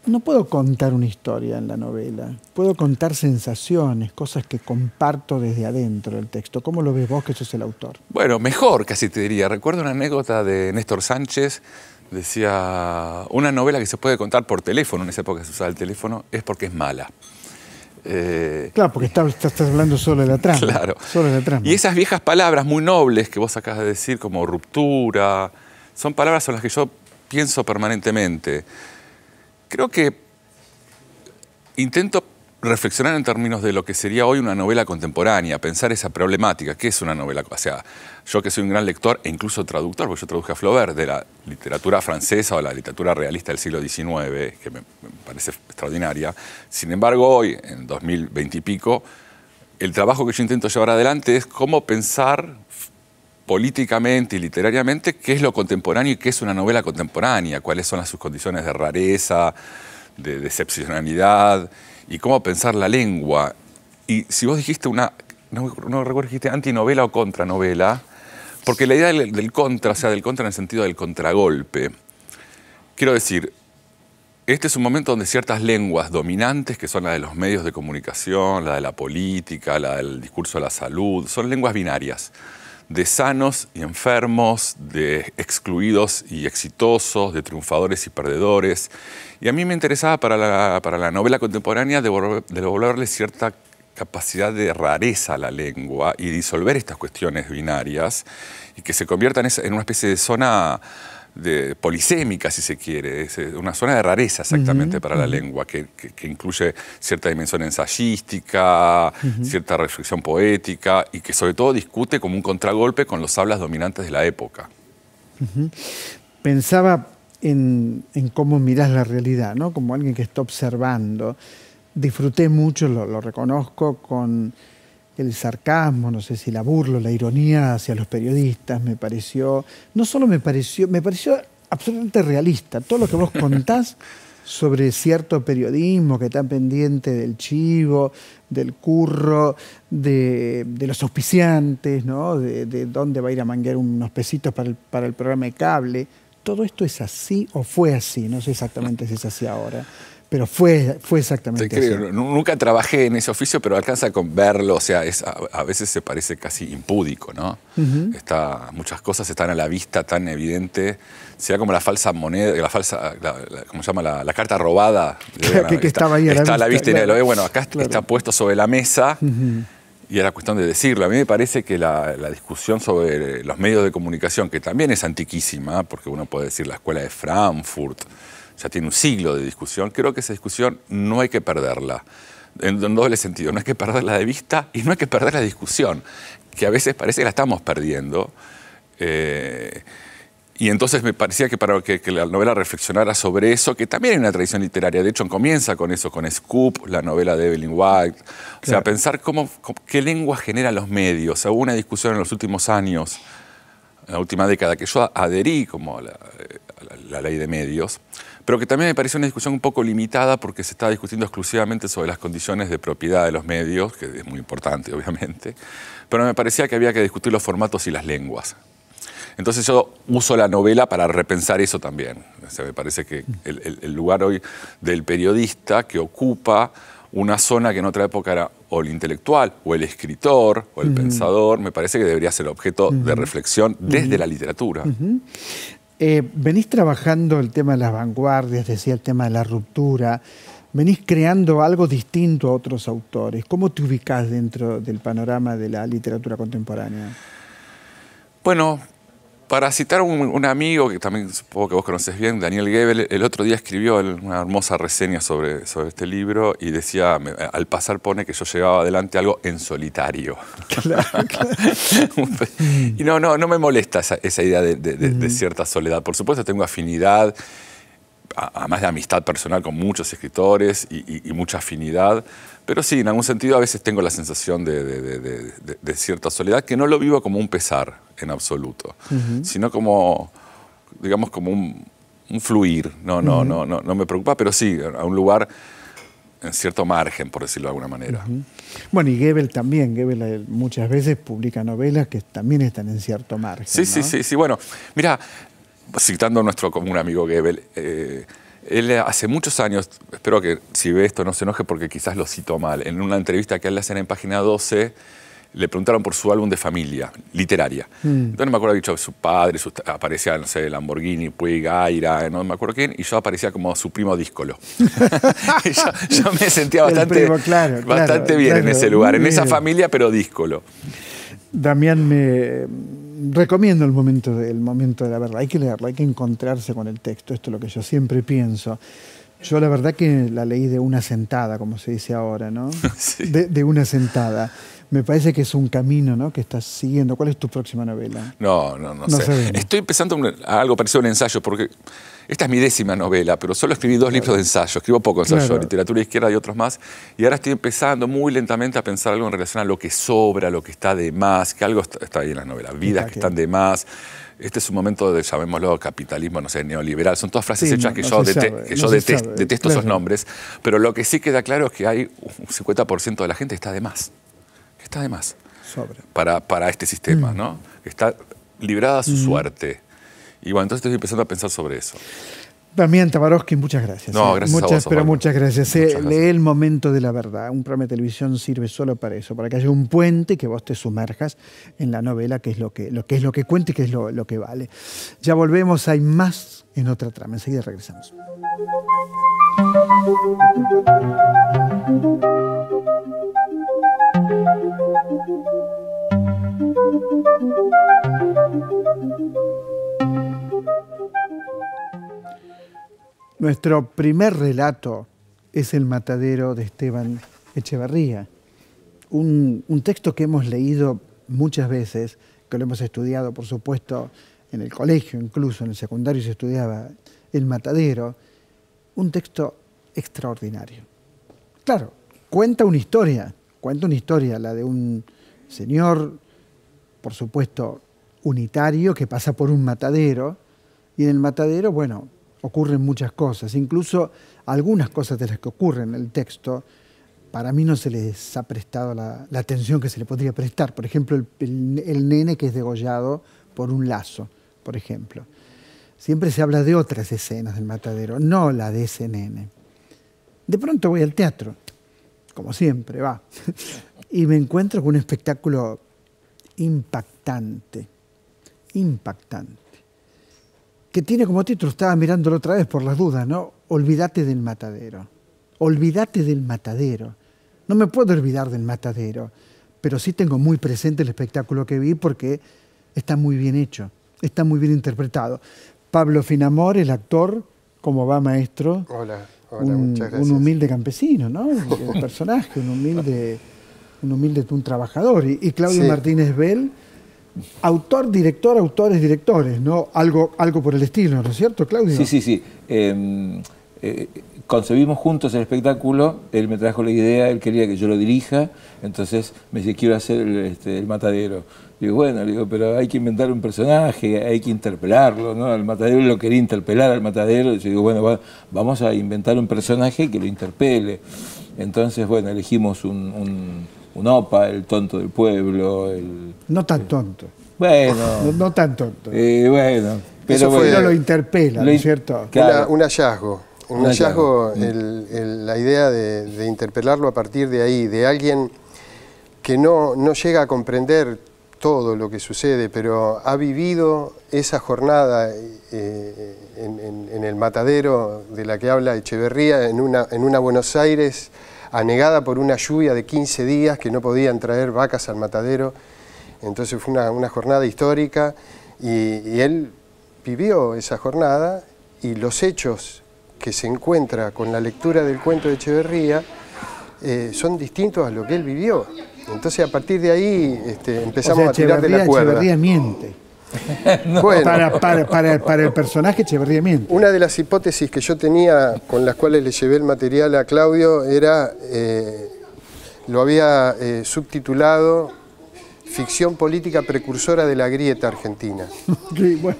no puedo contar una historia en la novela, puedo contar sensaciones, cosas que comparto desde adentro del texto. ¿Cómo lo ves vos, que sos el autor? Bueno, mejor casi te diría. Recuerdo una anécdota de Néstor Sánchez. Decía, una novela que se puede contar por teléfono, en esa época se usaba el teléfono, es porque es mala. Claro, porque estás hablando solo de la trama. Claro. Solo de la trama. Y esas viejas palabras muy nobles que vos acabas de decir, como ruptura, son palabras en las que yo pienso permanentemente. Creo que intento reflexionar en términos de lo que sería hoy una novela contemporánea, pensar esa problemática. ¿Qué es una novela? O sea, yo que soy un gran lector e incluso traductor, porque yo traduje a Flaubert de la literatura francesa o la literatura realista del siglo XIX, que me parece extraordinaria. Sin embargo, hoy, en 2020 y pico, el trabajo que yo intento llevar adelante es cómo pensar políticamente y literariamente qué es lo contemporáneo y qué es una novela contemporánea, cuáles son sus condiciones de rareza, de excepcionalidad, y cómo pensar la lengua. Y si vos dijiste no recuerdo si dijiste antinovela o contranovela, porque la idea del contra, o sea, del contra en el sentido del contragolpe, quiero decir, este es un momento donde ciertas lenguas dominantes, que son la de los medios de comunicación, la de la política, la del discurso de la salud, son lenguas binarias, de sanos y enfermos, de excluidos y exitosos, de triunfadores y perdedores. Y a mí me interesaba para la novela contemporánea devolverle cierta capacidad de rareza a la lengua y disolver estas cuestiones binarias y que se conviertan en una especie de zona polisémica, si se quiere, es una zona de rareza exactamente para la lengua, que incluye cierta dimensión ensayística, cierta reflexión poética y que sobre todo discute como un contragolpe con los hablas dominantes de la época. Pensaba en cómo mirás la realidad, ¿no? Como alguien que está observando. Disfruté mucho, lo reconozco, con el sarcasmo, no sé si la burla, la ironía hacia los periodistas. Me pareció absolutamente realista. Todo lo que vos contás sobre cierto periodismo que está pendiente del chivo, del curro, de los auspiciantes, ¿no? De dónde va a ir a manguear unos pesitos para el programa de cable. ¿Todo esto es así o fue así? No sé exactamente si es así ahora. Pero fue exactamente así. Nunca trabajé en ese oficio, pero alcanza con verlo, o sea, a veces se parece casi impúdico, ¿no? Muchas cosas están a la vista tan evidente, sea como la falsa moneda, ¿cómo se llama? La carta robada. que estaba ahí a la vista. Claro. Y bueno, acá está puesto sobre la mesa y era cuestión de decirlo. A mí me parece que la discusión sobre los medios de comunicación, que también es antiquísima, porque uno puede decir la escuela de Frankfurt, ya tiene un siglo de discusión, creo que esa discusión no hay que perderla, en doble sentido, no hay que perderla de vista y no hay que perder la discusión, que a veces parece que la estamos perdiendo. Y entonces me parecía que para que la novela reflexionara sobre eso, que también hay una tradición literaria, de hecho comienza con eso, con Scoop, la novela de Evelyn White, o sea, pensar qué lengua genera los medios. Hubo una discusión en los últimos años, en la última década, que yo adherí como a la ley de medios, pero que también me pareció una discusión un poco limitada porque se estaba discutiendo exclusivamente sobre las condiciones de propiedad de los medios, que es muy importante, obviamente, pero me parecía que había que discutir los formatos y las lenguas. Entonces yo uso la novela para repensar eso también. O sea, me parece que el lugar hoy del periodista que ocupa una zona que en otra época era o el intelectual, o el escritor, o el pensador, me parece que debería ser objeto de reflexión desde la literatura. Venís trabajando el tema de las vanguardias, decía el tema de la ruptura, venís creando algo distinto a otros autores. ¿Cómo te ubicás dentro del panorama de la literatura contemporánea? Bueno, Para citar un amigo que también supongo que vos conoces bien, Daniel Goebel, el otro día escribió una hermosa reseña sobre este libro y decía, al pasar pone que yo llevaba adelante algo en solitario. Claro, claro. Y no me molesta esa idea de cierta soledad. Por supuesto tengo afinidad, además de amistad personal con muchos escritores y mucha afinidad, pero sí, en algún sentido a veces tengo la sensación de cierta soledad, que no lo vivo como un pesar en absoluto, sino como, digamos, como un fluir. No me preocupa, pero sí, a un lugar en cierto margen, por decirlo de alguna manera. Bueno, y Goebel también. Goebel muchas veces publica novelas que también están en cierto margen, Sí, ¿no? sí. Bueno, mira, citando a nuestro común amigo Goebel, él hace muchos años, espero que si ve esto no se enoje porque quizás lo cito mal, en una entrevista que él le hacen en Página 12, le preguntaron por su álbum de familia, literaria. Entonces no me acuerdo, había dicho su padre, aparecía, no sé, Lamborghini, Puig, Aira, no me acuerdo quién, y yo aparecía como su primo díscolo. Y yo me sentía bastante, bastante bien en ese lugar, en esa familia, pero díscolo. Damián, me recomiendo el momento de la verdad. Hay que leerlo, hay que encontrarse con el texto. Esto es lo que yo siempre pienso. Yo la verdad que la leí de una sentada, como se dice ahora, ¿no? Sí. De una sentada. Me parece que es un camino, ¿no?, que estás siguiendo. ¿Cuál es tu próxima novela? No sé. Estoy empezando a algo parecido a un ensayo, porque esta es mi 10ª novela, pero solo escribí 2 libros de ensayo. Escribo poco ensayo, literatura de izquierda y otros más. Y ahora estoy empezando muy lentamente a pensar algo en relación a lo que sobra, lo que está de más, que algo está ahí en las novelas. Vidas que están de más. Este es un momento de, llamémoslo, capitalismo, no sé, neoliberal. Son todas frases hechas que yo detesto esos nombres. Pero lo que sí queda claro es que hay un 50% de la gente que está de más. Está de más para este sistema, ¿no? Está librada a su suerte. Y bueno, entonces estoy empezando a pensar sobre eso. Damián Tabarovsky, muchas gracias. No, gracias a vos, pero muchas gracias. Muchas gracias. Lee El momento de la verdad. Un programa de televisión sirve solo para eso, para que haya un puente, que vos te sumerjas en la novela, que es lo que cuenta y que es lo que vale. Ya volvemos, hay más en otra trama. Enseguida regresamos. Nuestro primer relato es El matadero de Esteban Echeverría, un texto que hemos leído muchas veces, que lo hemos estudiado, por supuesto, en el colegio, incluso en el secundario se estudiaba El matadero, un texto extraordinario. Claro, cuenta una historia, la de un señor, por supuesto, unitario, que pasa por un matadero, y en el matadero, bueno, ocurren muchas cosas, incluso algunas cosas de las que ocurren en el texto, para mí no se les ha prestado la atención que se le podría prestar. Por ejemplo, el nene que es degollado por un lazo, por ejemplo. Siempre se habla de otras escenas del matadero, no la de ese nene. De pronto voy al teatro, como siempre, y me encuentro con un espectáculo impactante, que tiene como título, estaba mirándolo otra vez por las dudas, ¿no? Olvídate del matadero. Olvídate del matadero. No me puedo olvidar del matadero, pero sí tengo muy presente el espectáculo que vi porque está muy bien hecho, está muy bien interpretado. Pablo Finamor, el actor, ¿cómo va, maestro? Hola, muchas gracias. Un humilde campesino, ¿no? El personaje, un humilde trabajador. Y Claudio Martínez Bell, autor, director, autores, directores, ¿no? Algo por el estilo, ¿no es cierto, Claudio? Sí. Concebimos juntos el espectáculo, él me trajo la idea, él quería que yo lo dirija, entonces me dice, quiero hacer el matadero. Digo, bueno, pero hay que inventar un personaje, hay que interpelarlo, ¿no? El matadero lo quería interpelar al matadero, yo digo, bueno, vamos a inventar un personaje que lo interpele. Entonces, bueno, elegimos un opa, el tonto del pueblo. No tan tonto. Bueno. No tan tonto. Bueno. Pero lo interpela, ¿no es cierto? Claro. Un hallazgo. Un hallazgo, la idea de interpelarlo a partir de ahí, de alguien que no llega a comprender todo lo que sucede, pero ha vivido esa jornada en el matadero de la que habla Echeverría, en una Buenos Aires anegada por una lluvia de 15 días que no podían traer vacas al matadero. Entonces fue una jornada histórica Y él vivió esa jornada y los hechos que se encuentra con la lectura del cuento de Echeverría son distintos a lo que él vivió. Entonces, a partir de ahí empezamos a tirar de la cuerda. Echeverría miente. Bueno, para el personaje Echeverría miente. una de las hipótesis que yo tenía, con las cuales le llevé el material a Claudio, era, lo había subtitulado Ficción política precursora de la grieta argentina. Sí, bueno,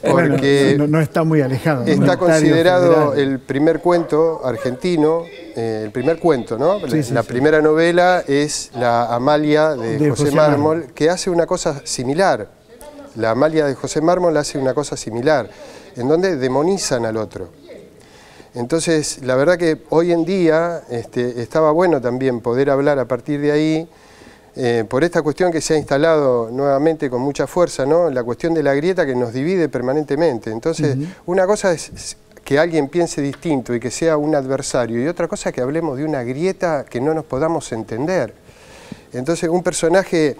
Porque no está muy alejado. está considerado el primer cuento argentino, el primer cuento, ¿no? Sí, La primera novela es La Amalia de José Mármol, que hace una cosa similar. La Amalia de José Mármol hace una cosa similar, en donde demonizan al otro. Entonces, la verdad que hoy en día estaba bueno también poder hablar a partir de ahí, por esta cuestión que se ha instalado nuevamente con mucha fuerza, ¿no? La cuestión de la grieta que nos divide permanentemente. Entonces, una cosa es que alguien piense distinto y que sea un adversario, y otra cosa es que hablemos de una grieta que no nos podamos entender. Entonces, un personaje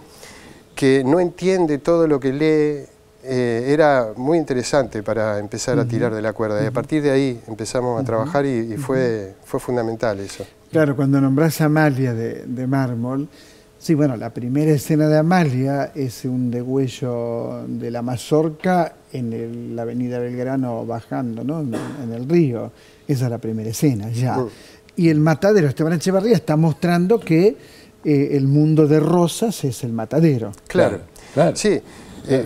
que no entiende todo lo que lee era muy interesante para empezar a tirar de la cuerda. Y a partir de ahí empezamos a trabajar y fue fundamental eso. Claro, cuando nombrás a Amalia de Mármol, sí, bueno, la primera escena de Amalia es un degüello de la mazorca en la avenida Belgrano bajando, ¿no? En el río. Esa es la primera escena, ya. Y el matadero, Esteban Echeverría, está mostrando que el mundo de Rosas es el matadero. Claro. Sí,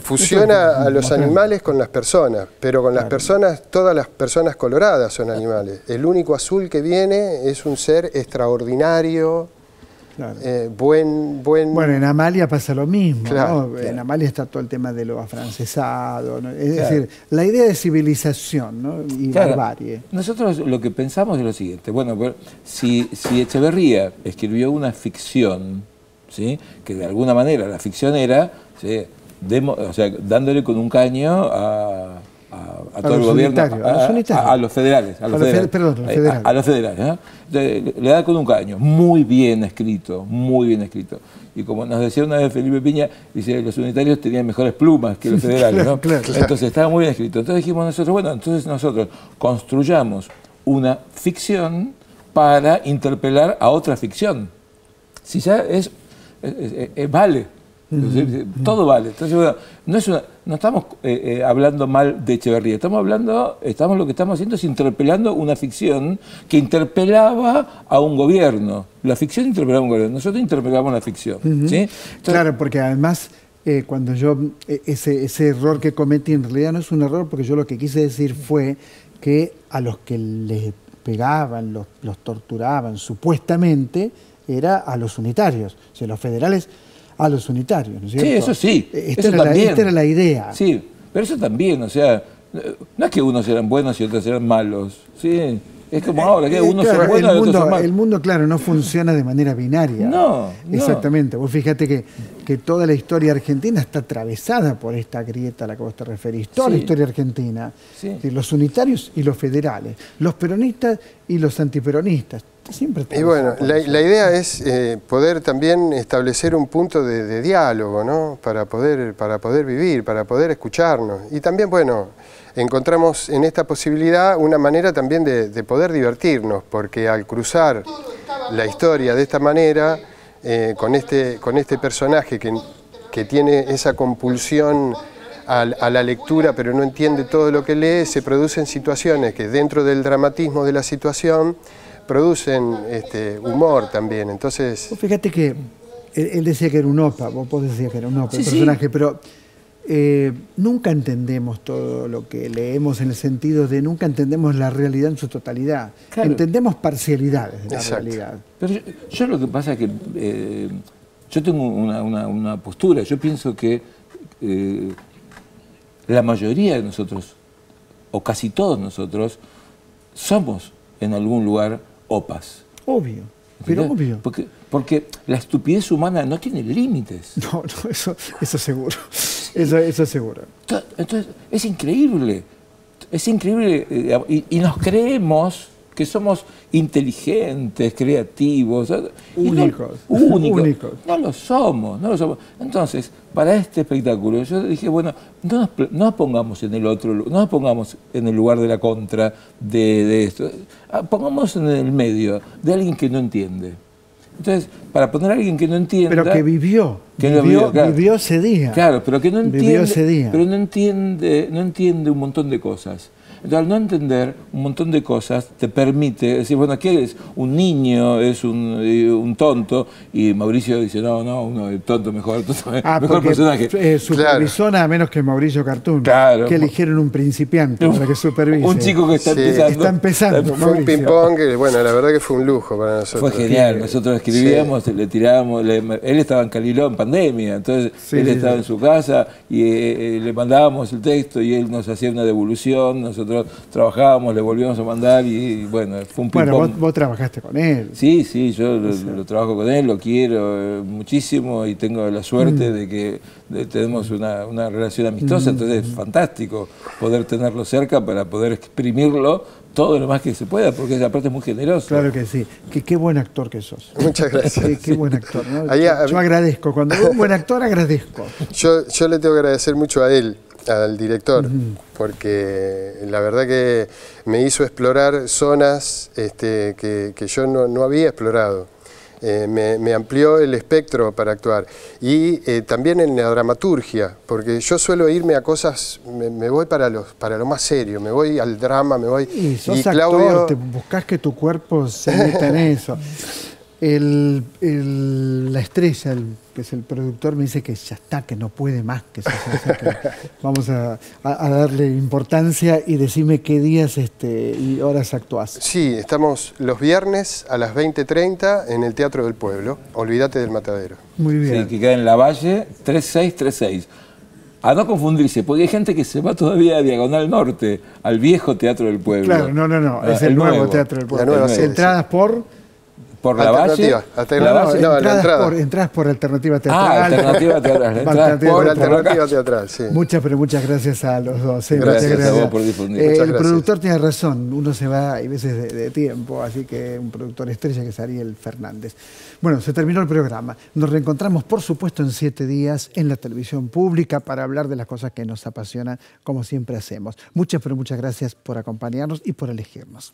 fusiona a los animales con las personas, pero con las personas, todas las personas coloradas son animales. El único azul que viene es un ser extraordinario, Claro. Bueno, en Amalia pasa lo mismo, claro, ¿no? En Amalia está todo el tema de lo afrancesado, ¿no? Es decir, la idea de civilización, ¿no? Y barbarie. Nosotros lo que pensamos es lo siguiente, bueno, si Echeverría escribió una ficción, ¿sí? Que de alguna manera la ficción era, ¿sí? O sea, dándole con un caño a todo el gobierno, a los federales, a los federales, ¿no? Le da con un caño, muy bien escrito, muy bien escrito. Y como nos decía una vez Felipe Piña, dice, los unitarios tenían mejores plumas que los federales, ¿no? Entonces estaba muy bien escrito. Entonces dijimos nosotros, bueno, entonces nosotros construyamos una ficción para interpelar a otra ficción. Si ya vale. Todo vale. Entonces, bueno, no estamos hablando mal de Echeverría, lo que estamos haciendo es interpelando una ficción que interpelaba a un gobierno. La ficción interpelaba a un gobierno, nosotros interpelamos la ficción. ¿Sí? Entonces, claro, porque además, cuando yo, ese error que cometí en realidad no es un error, porque yo lo que quise decir fue que a los que les pegaban, los torturaban, supuestamente, era a los unitarios, o sea, los federales a los unitarios, ¿no es cierto? Sí, eso sí. Esta era la idea. Sí, pero eso también, o sea, no es que unos eran buenos y otros eran malos, ¿sí? Es como ahora, que unos son buenos y otros son malos. El mundo, claro, no funciona de manera binaria. No. Exactamente. Vos fíjate que toda la historia argentina está atravesada por esta grieta a la que vos te referís. Toda la historia argentina. Sí. Los unitarios y los federales. Los peronistas y los antiperonistas. Siempre. Y bueno, la idea es poder también establecer un punto de diálogo, ¿no? Para poder vivir, para poder escucharnos. Y también, bueno, encontramos en esta posibilidad una manera también de poder divertirnos, porque al cruzar la historia de esta manera, con este personaje que tiene esa compulsión a la lectura, pero no entiende todo lo que lee, se producen situaciones que dentro del dramatismo de la situación producen humor también. Entonces, fíjate que él decía que era un opa, vos decías que era un opa, el personaje, pero nunca entendemos todo lo que leemos en el sentido de nunca entendemos la realidad en su totalidad. Claro. Entendemos parcialidades de la realidad. Pero yo lo que pasa es que yo tengo una postura, yo pienso que la mayoría de nosotros, o casi todos nosotros, somos en algún lugar opas. Obvio, pero obvio. Porque la estupidez humana no tiene límites. No, eso seguro. Eso seguro. Entonces, es increíble. Es increíble. Y nos creemos que somos inteligentes, creativos, únicos. Únicos. No lo somos, no lo somos. Entonces, para este espectáculo, yo dije, bueno, no nos pongamos en el otro, no nos pongamos en el lugar de la contra de esto. Pongamos en el medio de alguien que no entiende. Entonces, para poner a alguien que no entienda... Pero que vivió ese día. Claro, pero que no entiende, vivió ese día. Pero no entiende un montón de cosas. Entonces, al no entender un montón de cosas, te permite decir, bueno, ¿qué es? Un niño es un tonto, y Mauricio dice, no, uno es tonto mejor personaje. Supervisó nada menos que Mauricio Cartún, que eligieron un principiante para que supervise. Un chico que está empezando. Fue un ping-pong que, bueno, la verdad que fue un lujo para nosotros. Fue genial, nosotros escribíamos, le tirábamos, él estaba en Cariló en pandemia, entonces él estaba en su casa y le mandábamos el texto y él nos hacía una devolución, nosotros trabajábamos, le volvíamos a mandar y bueno, fue un ping-pong. Bueno, vos trabajaste con él. Sí, yo lo trabajo con él, lo quiero muchísimo y tengo la suerte de que tenemos una relación amistosa, entonces es fantástico poder tenerlo cerca para poder exprimirlo todo lo más que se pueda, porque aparte es muy generoso. Claro que sí. Qué buen actor que sos. Muchas gracias. Qué buen actor, ¿no? Yo agradezco. Cuando veo un buen actor, agradezco. Yo le tengo que agradecer mucho a él, al director, porque la verdad que me hizo explorar zonas que yo no había explorado. Me amplió el espectro para actuar y también en la dramaturgia, porque yo suelo irme a cosas, me voy para lo más serio, me voy al drama, me voy... Y sos actor, te buscás que tu cuerpo se meta en eso. La estrella, que es el productor, me dice que ya está, que no puede más, que vamos a darle importancia y decime qué días y horas actuás. Sí, estamos los viernes a las 20:30 en el Teatro del Pueblo, Olvídate del Matadero. Muy bien. Sí, que queda en Lavalle 3636. A no confundirse, porque hay gente que se va todavía a Diagonal Norte, al viejo Teatro del Pueblo. Claro, no, es el nuevo Teatro del Pueblo. Entradas por Lavalle. Entradas por Alternativa Teatral. Alternativa Teatral. Por Alternativa Teatral, sí. Muchas gracias a los dos. Gracias a vos por difundir. El productor tiene razón, uno se va, hay veces de tiempo, así que un productor estrella que es Ariel Fernández. Bueno, se terminó el programa. Nos reencontramos, por supuesto, en 7 días en la televisión pública para hablar de las cosas que nos apasionan, como siempre hacemos. Muchas gracias por acompañarnos y por elegirnos.